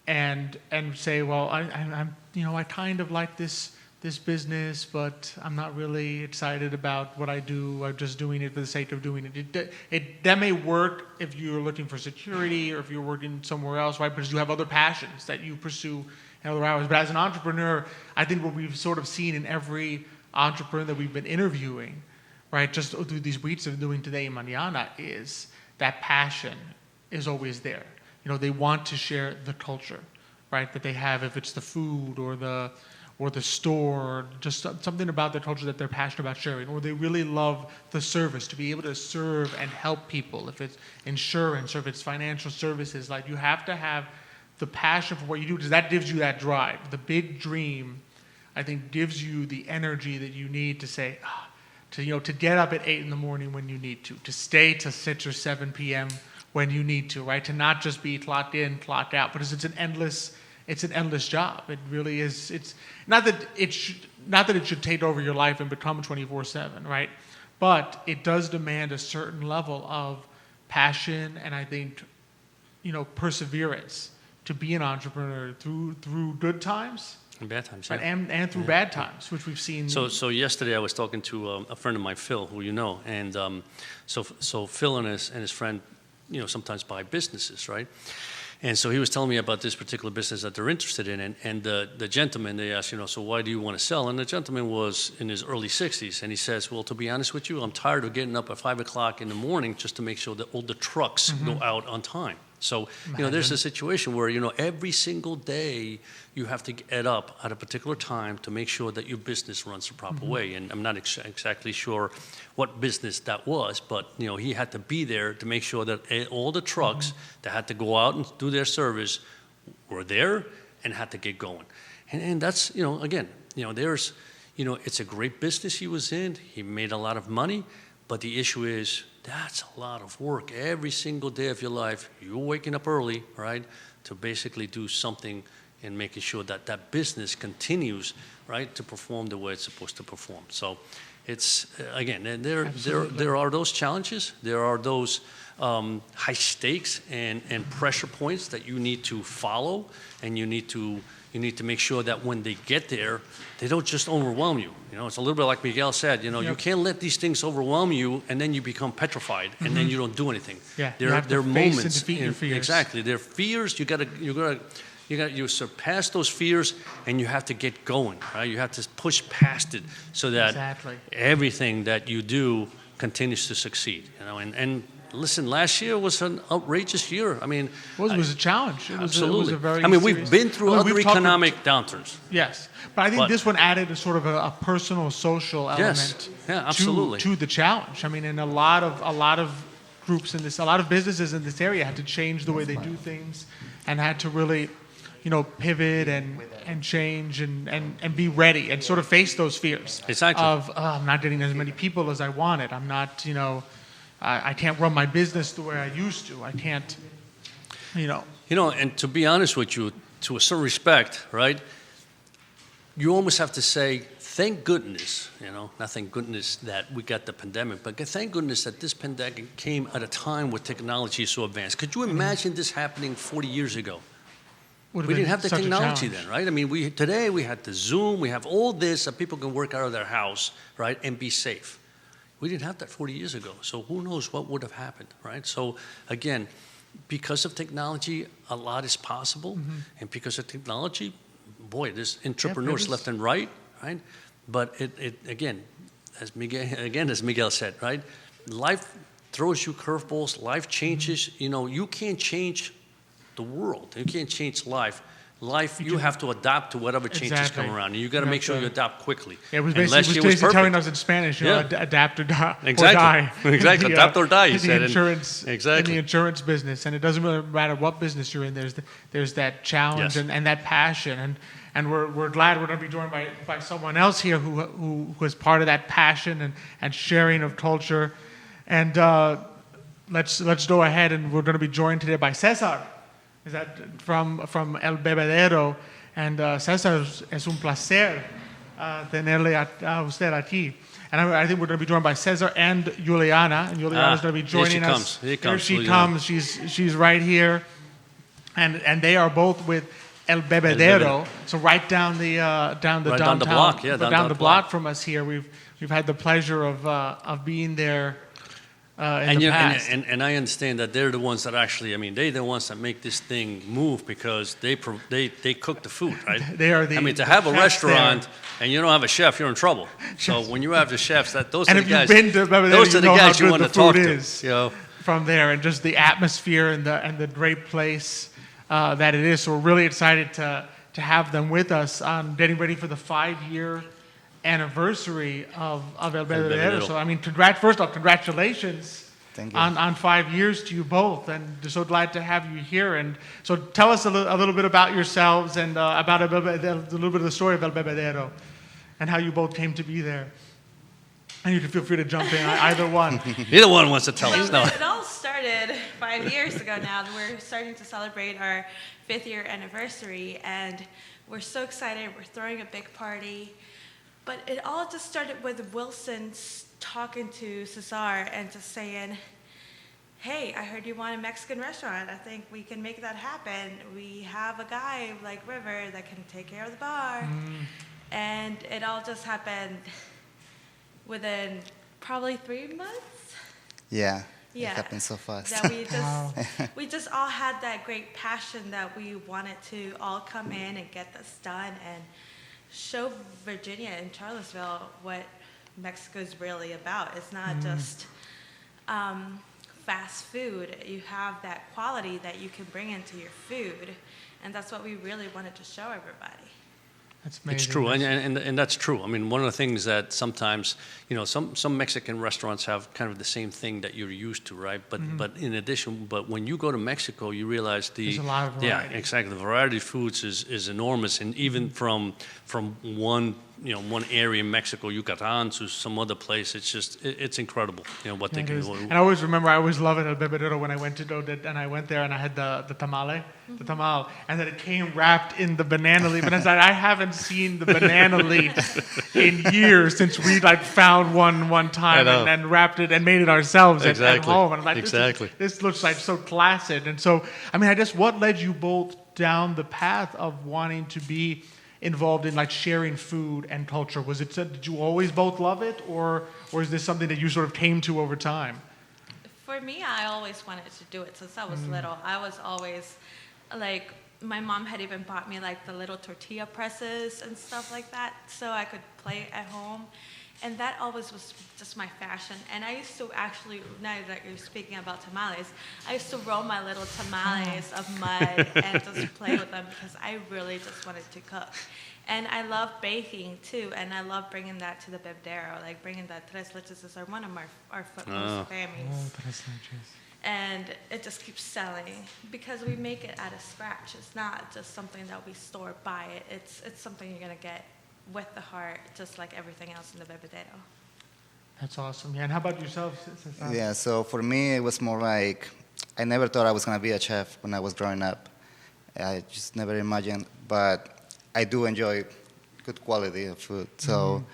and say, well, I'm I kind of like this business, but I'm not really excited about what I do. I'm just doing it for the sake of doing it. That may work if you're looking for security or if you're working somewhere else, right? Because you have other passions that you pursue in other hours. But as an entrepreneur, I think what we've sort of seen in every entrepreneur that we've been interviewing, right, just through these weeks of doing Today and Mañana, is that passion is always there. They want to share the culture, right, that they have, if it's the food or the store, or just something about their culture that they're passionate about sharing, or they really love the service, to be able to serve and help people, if it's insurance or if it's financial services. Like, you have to have the passion for what you do, because that gives you that drive. The big dream, I think, gives you the energy that you need to say, to get up at 8 in the morning when you need to stay to 6 or 7 p.m. when you need to, right? To not just be clocked in, clocked out, because it's an endless job. It really is. It's not that it should take over your life and become 24/7, right? But it does demand a certain level of passion and, I think, perseverance to be an entrepreneur through good times and bad times, right? And through bad times, which we've seen. So yesterday I was talking to a friend of mine, Phil, who you know, and so Phil and his friend, sometimes buy businesses, right? And so he was telling me about this particular business that they're interested in, and the gentleman, they asked, so why do you want to sell? And the gentleman was in his early 60s, and he says, well, to be honest with you, I'm tired of getting up at 5 o'clock in the morning just to make sure that all the trucks go out on time. So, there's a situation where, every single day you have to get up at a particular time to make sure that your business runs the proper way. And I'm not exactly sure what business that was, but, he had to be there to make sure that all the trucks that had to go out and do their service were there and had to get going. And that's, again, there's, it's a great business he was in. He made a lot of money, but the issue is, that's a lot of work every single day of your life. You're waking up early, right, to basically do something and making sure that that business continues, right, to perform the way it's supposed to perform. So it's, again, there are those challenges. There are those high stakes and pressure points that you need to follow, and you need to make sure that when they get there, they don't just overwhelm you. It's a little bit like Miguel said, you can't let these things overwhelm you and then you become petrified and then you don't do anything. Yeah, there are moments. And defeat your fears. Exactly. There are fears. You surpass those fears and you have to get going, right? You have to push past it so that everything that you do continues to succeed, and listen, last year was an outrageous year. I mean, it was a challenge. Absolutely. It was a very we've been through other economic downturns. Yes, but I think this one added a sort of a personal, social element. Absolutely. To the challenge. I mean, and a lot of groups in this, a lot of businesses in this area had to change the way they do things, and had to really, pivot and change and be ready and sort of face those fears. Exactly. Of I'm not getting as many people as I wanted. I'm not, I can't run my business the way I used to. I can't, and to be honest with you, to a certain respect, right, you almost have to say, thank goodness, not thank goodness that we got the pandemic, but thank goodness that this pandemic came at a time where technology is so advanced. Could you imagine this happening 40 years ago? We didn't have the technology then, right? I mean, today we had the Zoom, we have all this that people can work out of their house, right, and be safe. We didn't have that 40 years ago, so who knows what would have happened, right? So again, because of technology, a lot is possible, and because of technology, boy, there's entrepreneurs left and right? But it again, as Miguel said, right? Life throws you curveballs, life changes. You can't change the world. You can't change life. You have to adapt to whatever changes come around. And you got to make sure you adapt quickly. Yeah, it was basically telling us in Spanish, adapt or die. Exactly. Exactly. Adapt or die, he said. In the insurance business. And it doesn't really matter what business you're in, there's that challenge and that passion. And we're glad we're going to be joined by someone else here who is part of that passion and sharing of culture. And let's go ahead, and we're going to be joined today by César. Is that from El Bebedero? And César, es un placer tenerle a usted aquí. And I think we're going to be joined by César and Yulianna. And Yulianna's going to be joining us. Here she comes. She's right here. And they are both with El Bebedero. So right down the downtown, down the block, down the block from us here. We've had the pleasure of being there in the past. And I understand that they're the ones that actually, they're the ones that make this thing move because they cook the food, right? They are the. To have a restaurant there. and you don't have a chef, you're in trouble. So when you have the chefs, those and are the guys. And if you've been to Bebedero, those are the guys you want to talk to. You know? From there, and just the atmosphere and the great place that it is. So we're really excited to have them with us on getting ready for the 5-year anniversary of El Bebedero. So first off, congratulations. Thank you. On 5 years to you both, and so glad to have you here. And so tell us a little bit about yourselves and about a little bit of the story of El Bebedero and how you both came to be there. And you can feel free to jump in, either one. Neither one wants to tell us. No. It all started 5 years ago now. We're starting to celebrate our 5th year anniversary, and we're so excited. We're throwing a big party. But it all just started with Wilson talking to César and just saying, hey, I heard you want a Mexican restaurant. I think we can make that happen. We have a guy like River that can take care of the bar. And it all just happened within probably 3 months. Yeah, Yeah. it happened so fast. That we just all had that great passion that we wanted to all come in and get this done and show Virginia and Charlottesville what Mexico is really about. It's not just fast food. You have that quality that you can bring into your food, and that's what we really wanted to show everybody. That's amazing. It's true, and that's true. One of the things that sometimes, some Mexican restaurants have kind of the same thing that you're used to, right? But in addition, when you go to Mexico, you realize there's a lot of variety. Yeah, exactly. The variety of foods is enormous, and even from one area in Mexico, Yucatan, to some other place, it's incredible, what they can do. And I always remember, I always loved it El Bebedero when I went and I went there and I had the tamal, and then it came wrapped in the banana leaf, and I said, I haven't seen the banana leaf in years since we found one time and wrapped it and made it ourselves at home. And I'm like, this looks like so classic. And so, I guess what led you both down the path of wanting to be involved in sharing food and culture? Was it, did you always both love it, or is this something that you sort of came to over time? For me, I always wanted to do it since I was little. I was always my mom had even bought me the little tortilla presses and stuff like that so I could play at home. And that always was just my fashion. And I used to actually, now that you're speaking about tamales, I used to roll my little tamales of mud and just play with them because I really just wanted to cook. And I love baking too, and I love bringing that to the Bebedero, bringing that tres leches is one of our footmost families. Tres leches. And it just keeps selling because we make it out of scratch. It's not just something that we store, buy it. It's something you're gonna get with the heart, just like everything else in the Bebedero. That's awesome. Yeah, and how about yourself? Yeah, so for me, it was more I never thought I was going to be a chef when I was growing up. I just never imagined, but I do enjoy good quality of food. So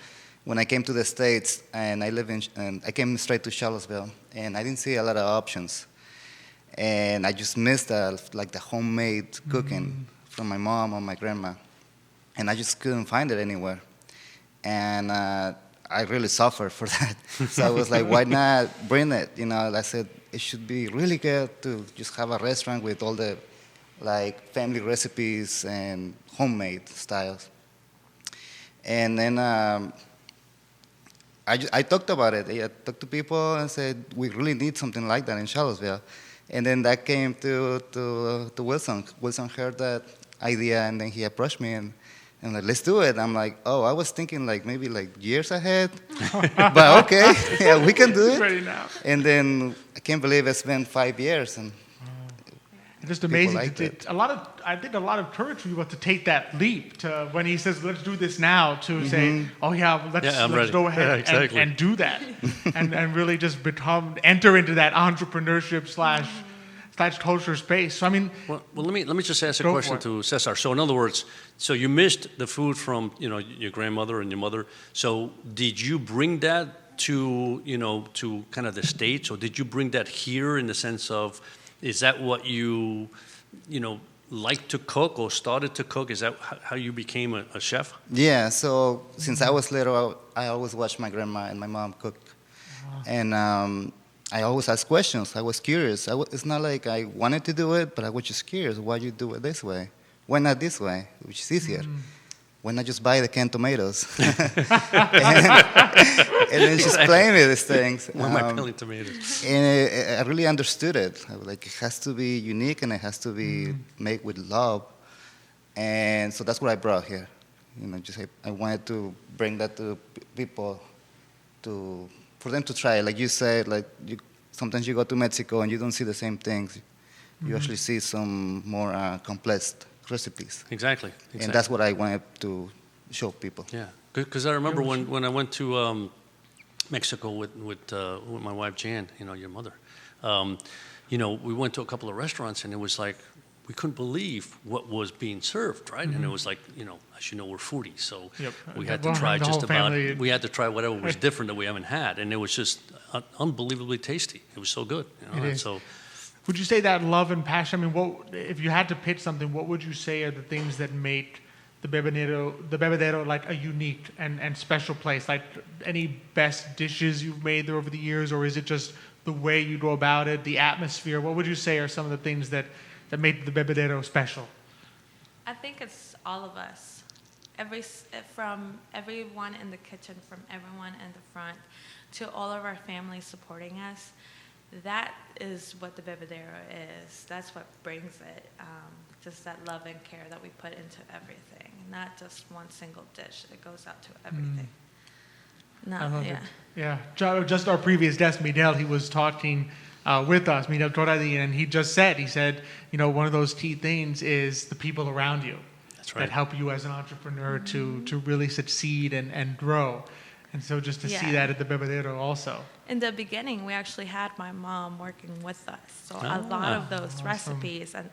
when I came to the States, and I came straight to Charlottesville, and I didn't see a lot of options. And I just missed the homemade cooking from my mom or my grandma. And I just couldn't find it anywhere. And I really suffered for that. So I was like, why not bring it? I said, it should be really good to just have a restaurant with all the family recipes and homemade styles. And then I talked about it. I talked to people and said, we really need something like that in Charlottesville. And then that came to Wilson. Wilson heard that idea, and then he approached me, and I'm like, let's do it. I'm like, I was thinking maybe years ahead, but okay, yeah, we can do it. Ready now. And then I can't believe it's been 5 years, and just amazing. I think a lot of courage for you to take that leap to when he says, let's do this now, to say, let's go ahead and do that and really just enter into that entrepreneurship / culture space. So I mean, Well, let me just ask a Go question for to Cesar. So in other words, so you missed the food from your grandmother and your mother. So did you bring that to to kind of the States, or did you bring that here in the sense of, is that what you like to cook or started to cook? Is that how you became a chef? Yeah, so since I was little, I always watched my grandma and my mom cook. And I always asked questions. I was curious. It's not like I wanted to do it, but I was just curious. Why you do it this way? Why not this way, which is easier? Why not just buy the canned tomatoes? and then just explain me these things. Why am I peeling tomatoes? And I really understood it. I was like, it has to be unique and it has to be made with love. And so that's what I brought here. I wanted to bring that to people, for them to try. Like you said, sometimes you go to Mexico and you don't see the same things. You actually see some more complex recipes. Exactly. And that's what I wanted to show people. Yeah, because I remember when I went to Mexico with my wife Jan, your mother. We went to a couple of restaurants and it was like we couldn't believe what was being served, right? And it was like, as you know, we're foodies, so we had to try The whole family. we had to try whatever was different that we haven't had, and it was just unbelievably tasty. It was so good. It is. So. Would you say that love and passion? I mean, if you had to pitch something, what would you say are the things that make the Bebedero like a unique and special place? Like any best dishes you've made there over the years, or is it just the way you go about it, the atmosphere? What would you say are some of the things that made the Bebedero special? I think it's all of us. From everyone in the kitchen, from everyone in the front, to all of our families supporting us. That is what the Bebedero is. That's what brings it. Just that love and care that we put into everything. Not just one single dish. It goes out to everything. I love it. Yeah. Just our previous guest, Miguel, he was talking with us, Miguel Coradine, and he said, one of those key things is the people around you. That's right. That help you as an entrepreneur to really succeed and grow. And so just to see that at the Bebedero also. In the beginning, we actually had my mom working with us. So a lot of those recipes and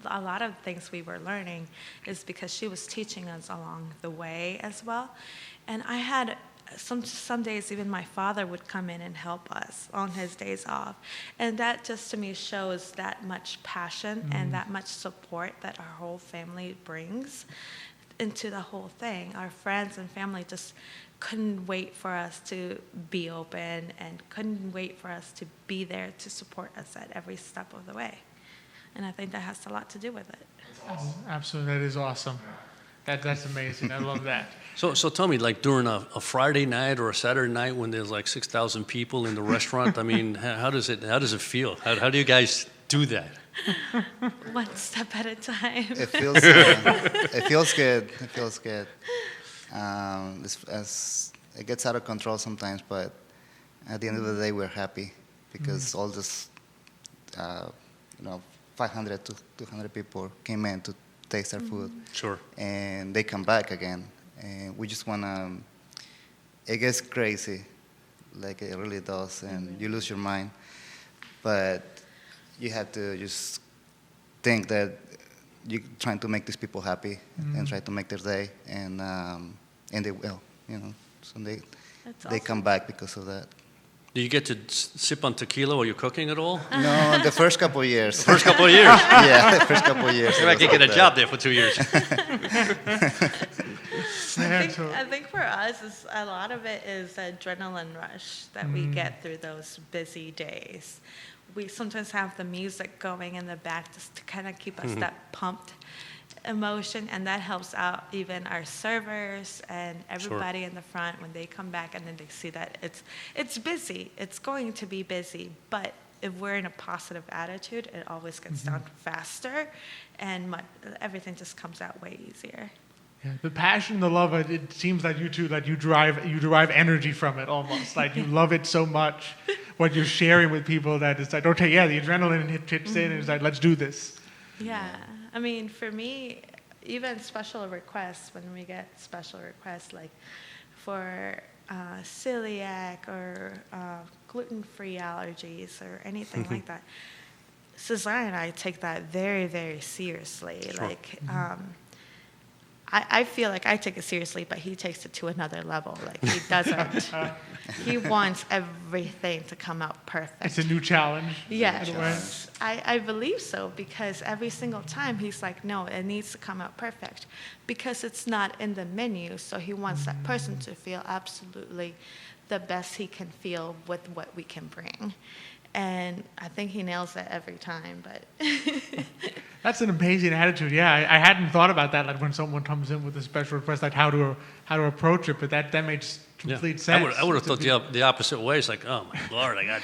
a lot of things we were learning is because she was teaching us along the way as well. And I had some days even my father would come in and help us on his days off. And that just to me shows that much passion and that much support that our whole family brings into the whole thing. Our friends and family just couldn't wait for us to be open and couldn't wait for us to be there to support us at every step of the way. And I think that has a lot to do with it. Awesome. Absolutely, that is awesome. That's amazing. I love that. So tell me, like during a Friday night or a Saturday night when there's like 6,000 people in the restaurant, I mean, how does it feel? How do you guys do that? One step at a time. It feels good. It feels good. It gets out of control sometimes, but at the end of the day, we're happy because all this, 500 to 200 people came in to taste our food. Sure. And they come back again. And we just want to, it gets crazy, like it really does, and you lose your mind. But you have to just think that you're trying to make these people happy and try to make their day, and they will, So they come back because of that. Do you get to sip on tequila while you're cooking at all? No, the first couple of years. First couple of years. Yeah, the first couple of years. Maybe I could get a job there for 2 years. I think for us, a lot of it is the adrenaline rush that we get through those busy days. We sometimes have the music going in the back just to kind of keep us that pumped emotion, and that helps out even our servers and everybody in the front when they come back and then they see that it's busy. It's going to be busy, but if we're in a positive attitude, it always gets done faster, and everything just comes out way easier. Yeah, the passion, the love, it seems like you two, like you derive energy from it almost. Like you love it so much, what you're sharing with people, that it's like, okay, yeah, the adrenaline hits in, and it's like, let's do this. Yeah, I mean, for me, even special requests, when we get special requests, like for celiac or gluten-free allergies or anything like that, Cesar and I take that very, very seriously. Sure. Like, I feel like I take it seriously, but he takes it to another level. Like, he doesn't. He wants everything to come out perfect. It's a new challenge. Yes, I believe so, because every single time he's like, no, it needs to come out perfect, because it's not in the menu, so he wants that person to feel absolutely the best he can feel with what we can bring. And I think he nails it every time, but... That's an amazing attitude. Yeah, I hadn't thought about that, like when someone comes in with a special request, like how to approach it, but that makes complete sense. I would have thought the opposite way. It's like, oh my Lord, I got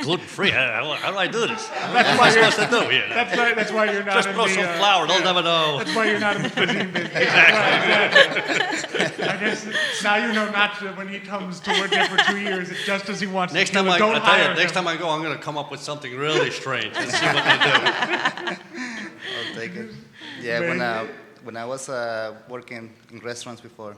gluten-free. How do I do this? What am I supposed to do here? That's why you're not Just in throw some flour, they'll never know. That's why you're not in the cuisine business. Exactly. I guess now you know not to, when he comes to work here for 2 years, it's just as he wants Next to do time it. Don't hire him. next time I go, I'm going to come up with something really strange and see what they do. I'll take it. Yeah, when I was working in restaurants before,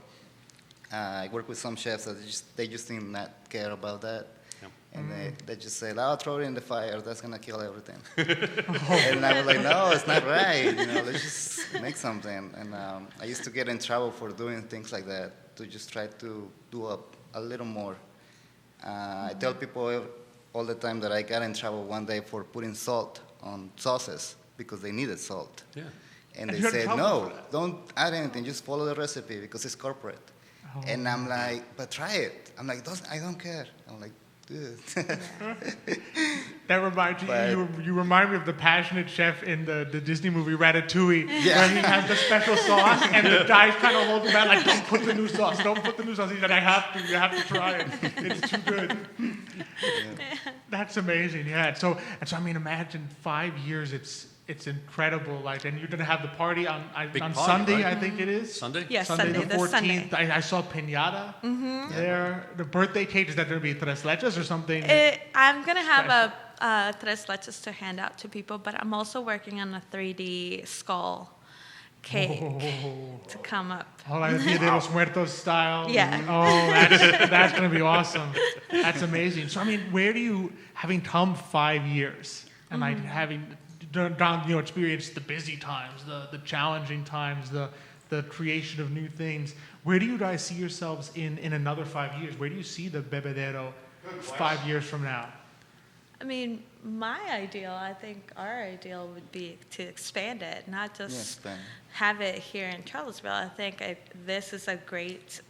I worked with some chefs that they just did not care about that. Yeah. And they just said, "I'll throw it in the fire. That's gonna kill everything." And I was like, "No, it's not right. Let's just make something." And I used to get in trouble for doing things like that, to just try to do a little more. I tell people all the time that I got in trouble one day for putting salt on sauces because they needed salt. Yeah. And they you're in said, trouble "No, for that." don't add anything. Just follow the recipe because it's corporate." Oh. And I'm like, "But try it." I'm like, I don't care. I'm like, dude. That reminds But- you remind me of the passionate chef in the Disney movie Ratatouille, Yeah. where he has the special sauce and the guy's kind of holding back like, "Don't put the new sauce, don't put the new sauce." He's like, you have to try it. It's too good. That's amazing. Yeah. So I mean, imagine 5 years. It's incredible. Like, and you're gonna have the party on Big on party, Sunday, right? I think it is. Sunday? Yes, Sunday Sunday, the this 14th. Sunday. I saw piñata there. The birthday cake, is that going to be tres leches or something? I'm going to have a tres leches to hand out to people, but I'm also working on a 3D skull cake to come up. Oh, like Dia de los Muertos style? Yeah. Oh, that's going to be awesome. That's amazing. So, I mean, having come 5 years and like having done, experienced the busy times, the challenging times, the creation of new things, where do you guys see yourselves in another 5 years? Where do you see the Bebedero 5 years from now? I mean, my ideal, I think our ideal would be to expand it, not just expand. have it here in Charlottesville. I think this is a great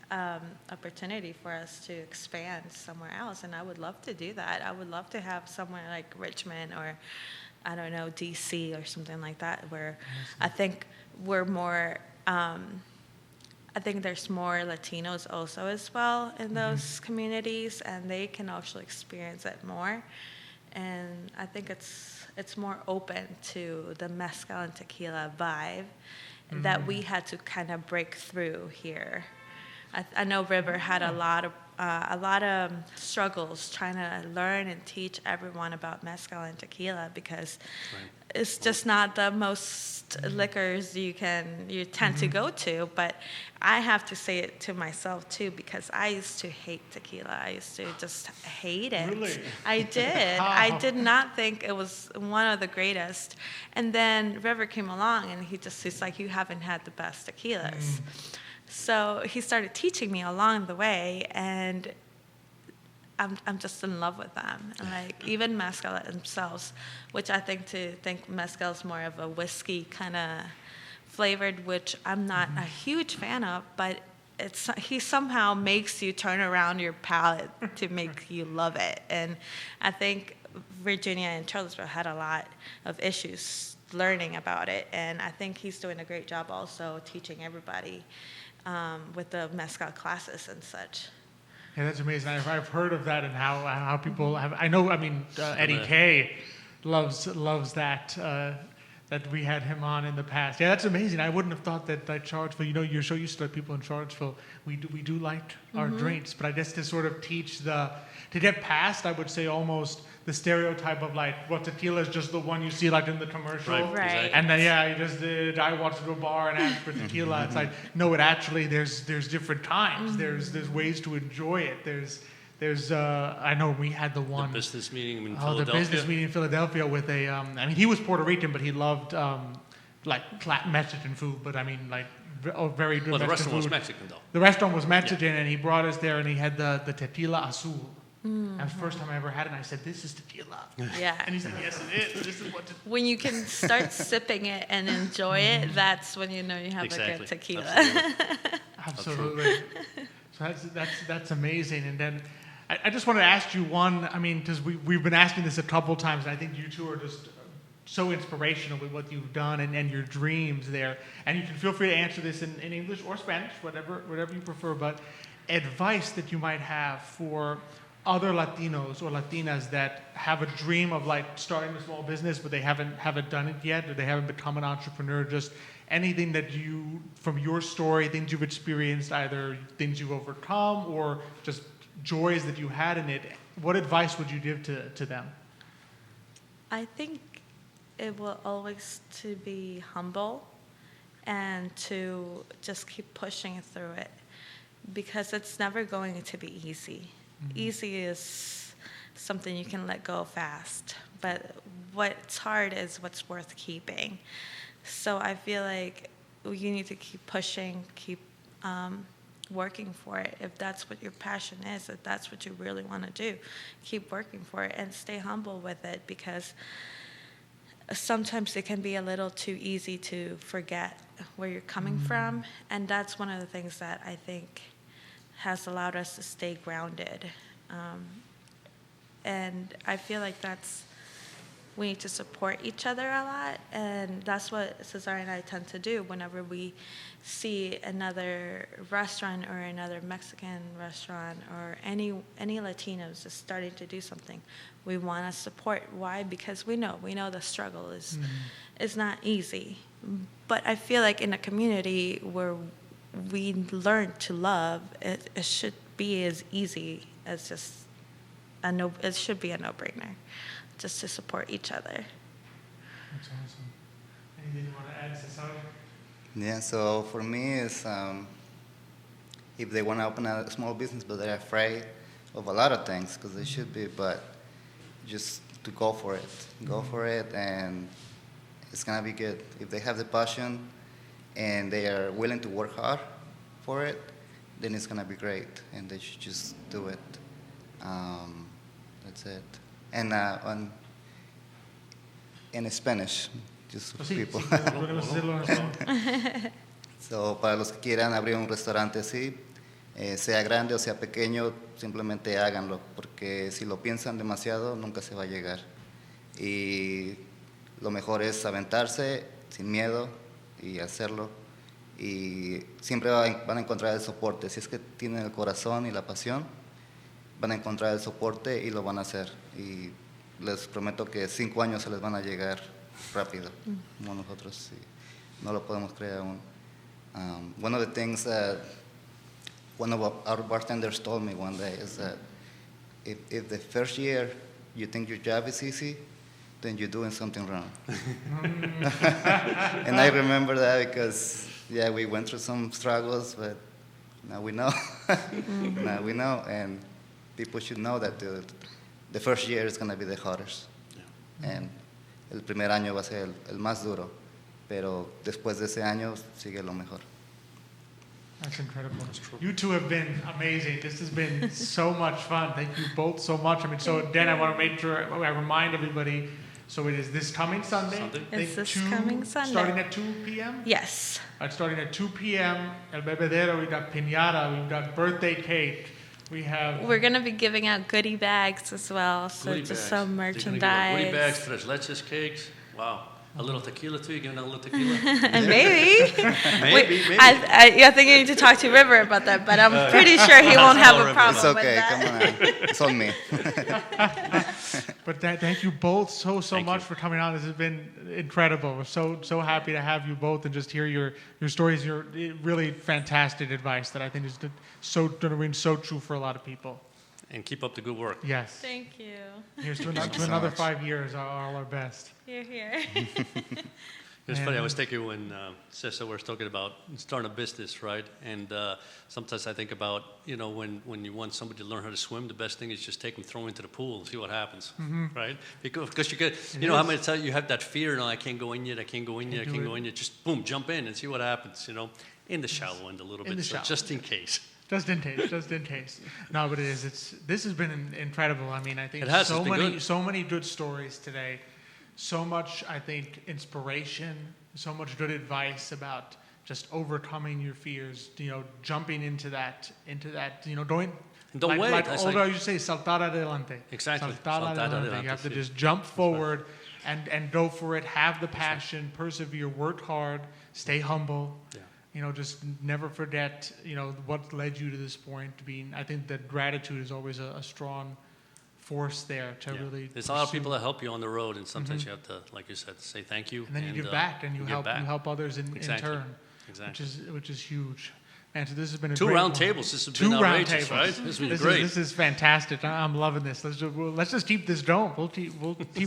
opportunity for us to expand somewhere else, and I would love to do that. I would love to have somewhere like Richmond or, I don't know, DC or something like that, where I think we're more, I think there's more Latinos also as well in those communities, and they can actually experience it more. And I think it's more open to the mezcal and tequila vibe that we had to kind of break through here. I know River had a lot of struggles trying to learn and teach everyone about mezcal and tequila, because it's just not the most liquors you tend to go to. But I have to say it to myself too, because I used to hate tequila. I used to just hate it. Really? I did. I did not think it was one of the greatest. And then River came along, and he's like, "You haven't had the best tequilas." So he started teaching me along the way, and I'm just in love with them. And like even mezcal themselves, which I think mezcal is more of a whiskey kind of flavored, which I'm not a huge fan of, but he somehow makes you turn around your palate to make you love it. And I think Virginia and Charlottesville had a lot of issues learning about it, and I think he's doing a great job also teaching everybody with the mezcal classes and such. Yeah, that's amazing. I've heard of that and how people have. I know. I mean, Eddie K loves that that we had him on in the past. Yeah, that's amazing. I wouldn't have thought that Charlottesville. You're so used to the people in Charlottesville. We do like our drinks, but I guess to sort of to get past, I would say almost the stereotype of like, well, tequila is just the one you see like in the commercial. Right. Right. And then the guy walks to a bar and asks for tequila. It's like, no, there's different times. There's ways to enjoy it. There's There's, I know we had the one. The business meeting in Oh, Philadelphia. the business meeting in Philadelphia with a, I mean, he was Puerto Rican, but he loved, like, Mexican food, but I mean, like, very good Well, the Mexican restaurant was food. Mexican, though. The restaurant was Mexican, and he brought us there, and he had the tequila azul. That was the first time I ever had it, and I said, "This is tequila." Yeah. And he said, "Yes, it is. This is what." When you can start sipping it and enjoy it, that's when you know you have a Exactly. good tequila. Absolutely. Absolutely. So that's amazing. And then I just want to ask you one. I mean, because we've been asking this a couple times, and I think you two are just so inspirational with what you've done and your dreams there. And you can feel free to answer this in English or Spanish, whatever you prefer. But advice that you might have for other Latinos or Latinas that have a dream of like starting a small business, but they haven't done it yet, or they haven't become an entrepreneur. Just anything that you, from your story, things you've experienced, either things you've overcome or just joys that you had in it. What advice would you give to them? I think it will always to be humble and to just keep pushing through it, because it's never going to be easy. Easy is something you can let go fast, but what's hard is what's worth keeping. So I feel like you need to keep pushing, keep working for it. If that's what your passion is, if that's what you really want to do, keep working for it and stay humble with it, because sometimes it can be a little too easy to forget where you're coming from, and that's one of the things that I think has allowed us to stay grounded. And I feel like we need to support each other a lot, and that's what Cesar and I tend to do whenever we see another restaurant or another Mexican restaurant or any Latinos just starting to do something. We want to support. Why? Because we know the struggle is not easy. But I feel like in a community where we learn to love, it should be as easy as just it should be a no-brainer, just to support each other. That's awesome. Anything you want to add, Cesar? Yeah, so for me, it's if they want to open a small business, but they're afraid of a lot of things, because they should be, but just to go for it. Go for it, and it's going to be good. If they have the passion and they are willing to work hard for it, then it's going to be great, and they should just do it. That's it. And in Spanish, just for people. Podemos hacerlo en español. So, para los que quieran abrir un restaurante así, sea grande o sea pequeño, simplemente háganlo, porque si lo piensan demasiado, nunca se va a llegar. Y lo mejor es aventarse sin miedo y hacerlo. Y siempre van a encontrar el soporte. Si es que tienen el corazón y la pasión, van a encontrar el soporte y lo van a hacer. Y les prometo que 5 años se les van a llegar rápido, como nosotros sí, no lo podemos creer aún. One of the things that one of our bartenders told me one day is that if the first year you think your job is easy, then you're doing something wrong. And I remember that because, yeah, we went through some struggles, but now we know. Now we know, and people should know that the first year is going to be the hardest. Yeah. And el primer año va a ser el más duro, pero después de ese año sigue lo mejor. That's incredible. You two have been amazing. This has been so much fun. Thank you both so much. I mean, so Dan, I want to make sure I remind everybody. So it is this coming Sunday. It's this coming Sunday. Starting at 2 p.m.? Yes. Starting at 2 p.m. El Bebedero, we've got piñata, we've got birthday cake. We're going to be giving out goodie bags as well. So Goodie just bags. some merchandise. Goodie bags, tres leches cakes. Wow. A little tequila too? You giving out a little tequila? Maybe. Maybe. I think you need to talk to River about that, but I'm pretty sure he won't have a problem It's okay, with that. come on. It's on me. But thank you both so Thank much you. for coming on. This has been incredible. We're so happy to have you both and just hear your stories, your really fantastic advice that I think is so true for a lot of people. And keep up the good work. Yes. Thank you. Here's to you so another much. 5 years, all our best. You're here. It's funny, I was thinking when Cesar was talking about starting a business, right? And sometimes I think about, when you want somebody to learn how to swim, the best thing is just take them, throw them into the pool and see what happens, right? Because you get, how many times you have that fear, no, I can't go in yet, I can't go in yet, I can't go in yet. Just boom, jump in and see what happens, in the shallow end a little bit, so just in case. Just in case. No, but it is. This has been incredible. I mean, I think It has. so many good stories today. So much, I think, inspiration. So much good advice about just overcoming your fears. Jumping into that. Going. And don't wait. Although you say saltar adelante. Exactly. Saltar adelante. You have to just jump forward and go for it. Have the passion. Persevere. Work hard. Stay humble. Yeah. Just never forget, what led you to this point. I think that gratitude is always a strong force there to really. There's a lot of people that help you on the road, and sometimes you have to, like you said, say thank you. And then you give back, and you help others in Exactly. turn, Exactly. which is huge. And so this has been a Two great round one. tables. This has Two been round outrageous, tables. right? This has been great. This is fantastic. I'm loving this. Let's just keep this going. We'll keep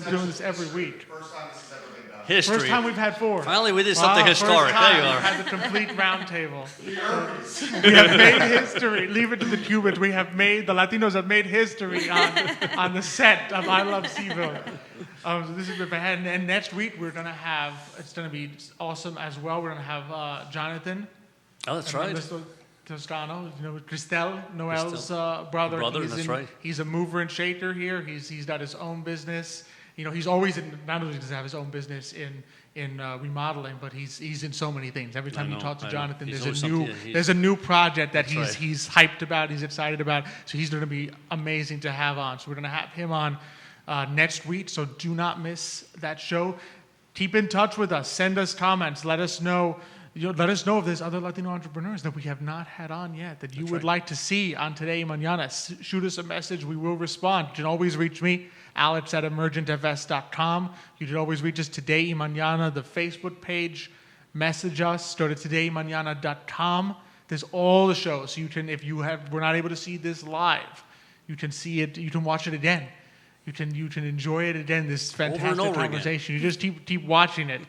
doing this every week. First time this has ever been done. History. First time we've had 4. Finally, we did something First historic. time There you are. we've had the complete round table. We have made history. Leave it to the Cubans. The Latinos have made history on the set of I Love CVille. So this has been and next week it's going to be awesome as well. We're going to have Jonathan. Oh, that's right. Toscano, Cristel, Noel's brother. That's right. He's a mover and shaker here. He's got his own business. He's always not only does he have his own business in remodeling, but he's in so many things. Every time you talk to Jonathan, there's a new project that he's hyped about, he's excited about. So he's going to be amazing to have on. So we're going to have him on next week. So do not miss that show. Keep in touch with us. Send us comments. Let us know. Let us know if there's other Latino entrepreneurs that we have not had on yet that you would like to see on Today Mañana. Shoot us a message. We will respond. You can always reach me, alex@emergentfs.com. You can always reach us Today Mañana, the Facebook page. Message us. Go to todaymañana.com. There's all the shows. So you can, if we're not able to see this live, you can see it. You can watch it again. You can enjoy it again. This fantastic conversation. You just keep watching it.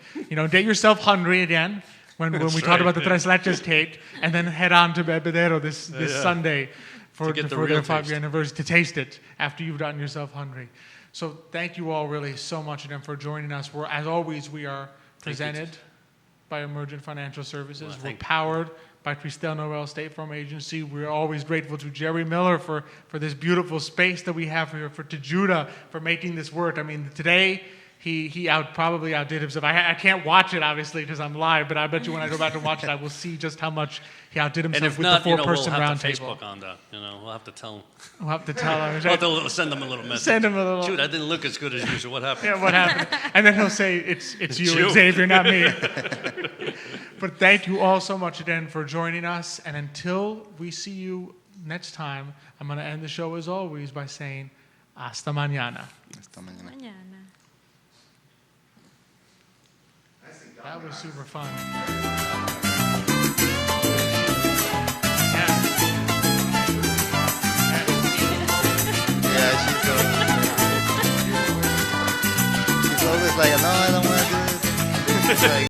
Get yourself hungry again. When we talk about the Tres Leches cake, and then head on to Bebedero this Sunday for their 5-year anniversary to taste it after you've gotten yourself hungry. So thank you all really so much again for joining us. As always, we are presented by Emergent Financial Services. We're powered by Cristel Noel State Farm Agency. We're always grateful to Jerry Miller for this beautiful space that we have here, for Tejuda for making this work. I mean, today, he probably outdid himself. I can't watch it, obviously, because I'm live, but I bet you when I go back and watch it, I will see just how much he outdid himself with the 4-person we'll have roundtable. Facebook on that. We'll have to tell him. We'll have to tell him. We'll send him a little message. Send him a little. Shoot, I didn't look as good as usual. What happened? Yeah, what happened? And then he'll say, it's you, Xavier, not me. But thank you all so much again for joining us. And until we see you next time, I'm going to end the show as always by saying, hasta mañana. Hasta mañana. Mañana. That was super fun. Yeah, she's always like, no, I don't want to do this. It's like,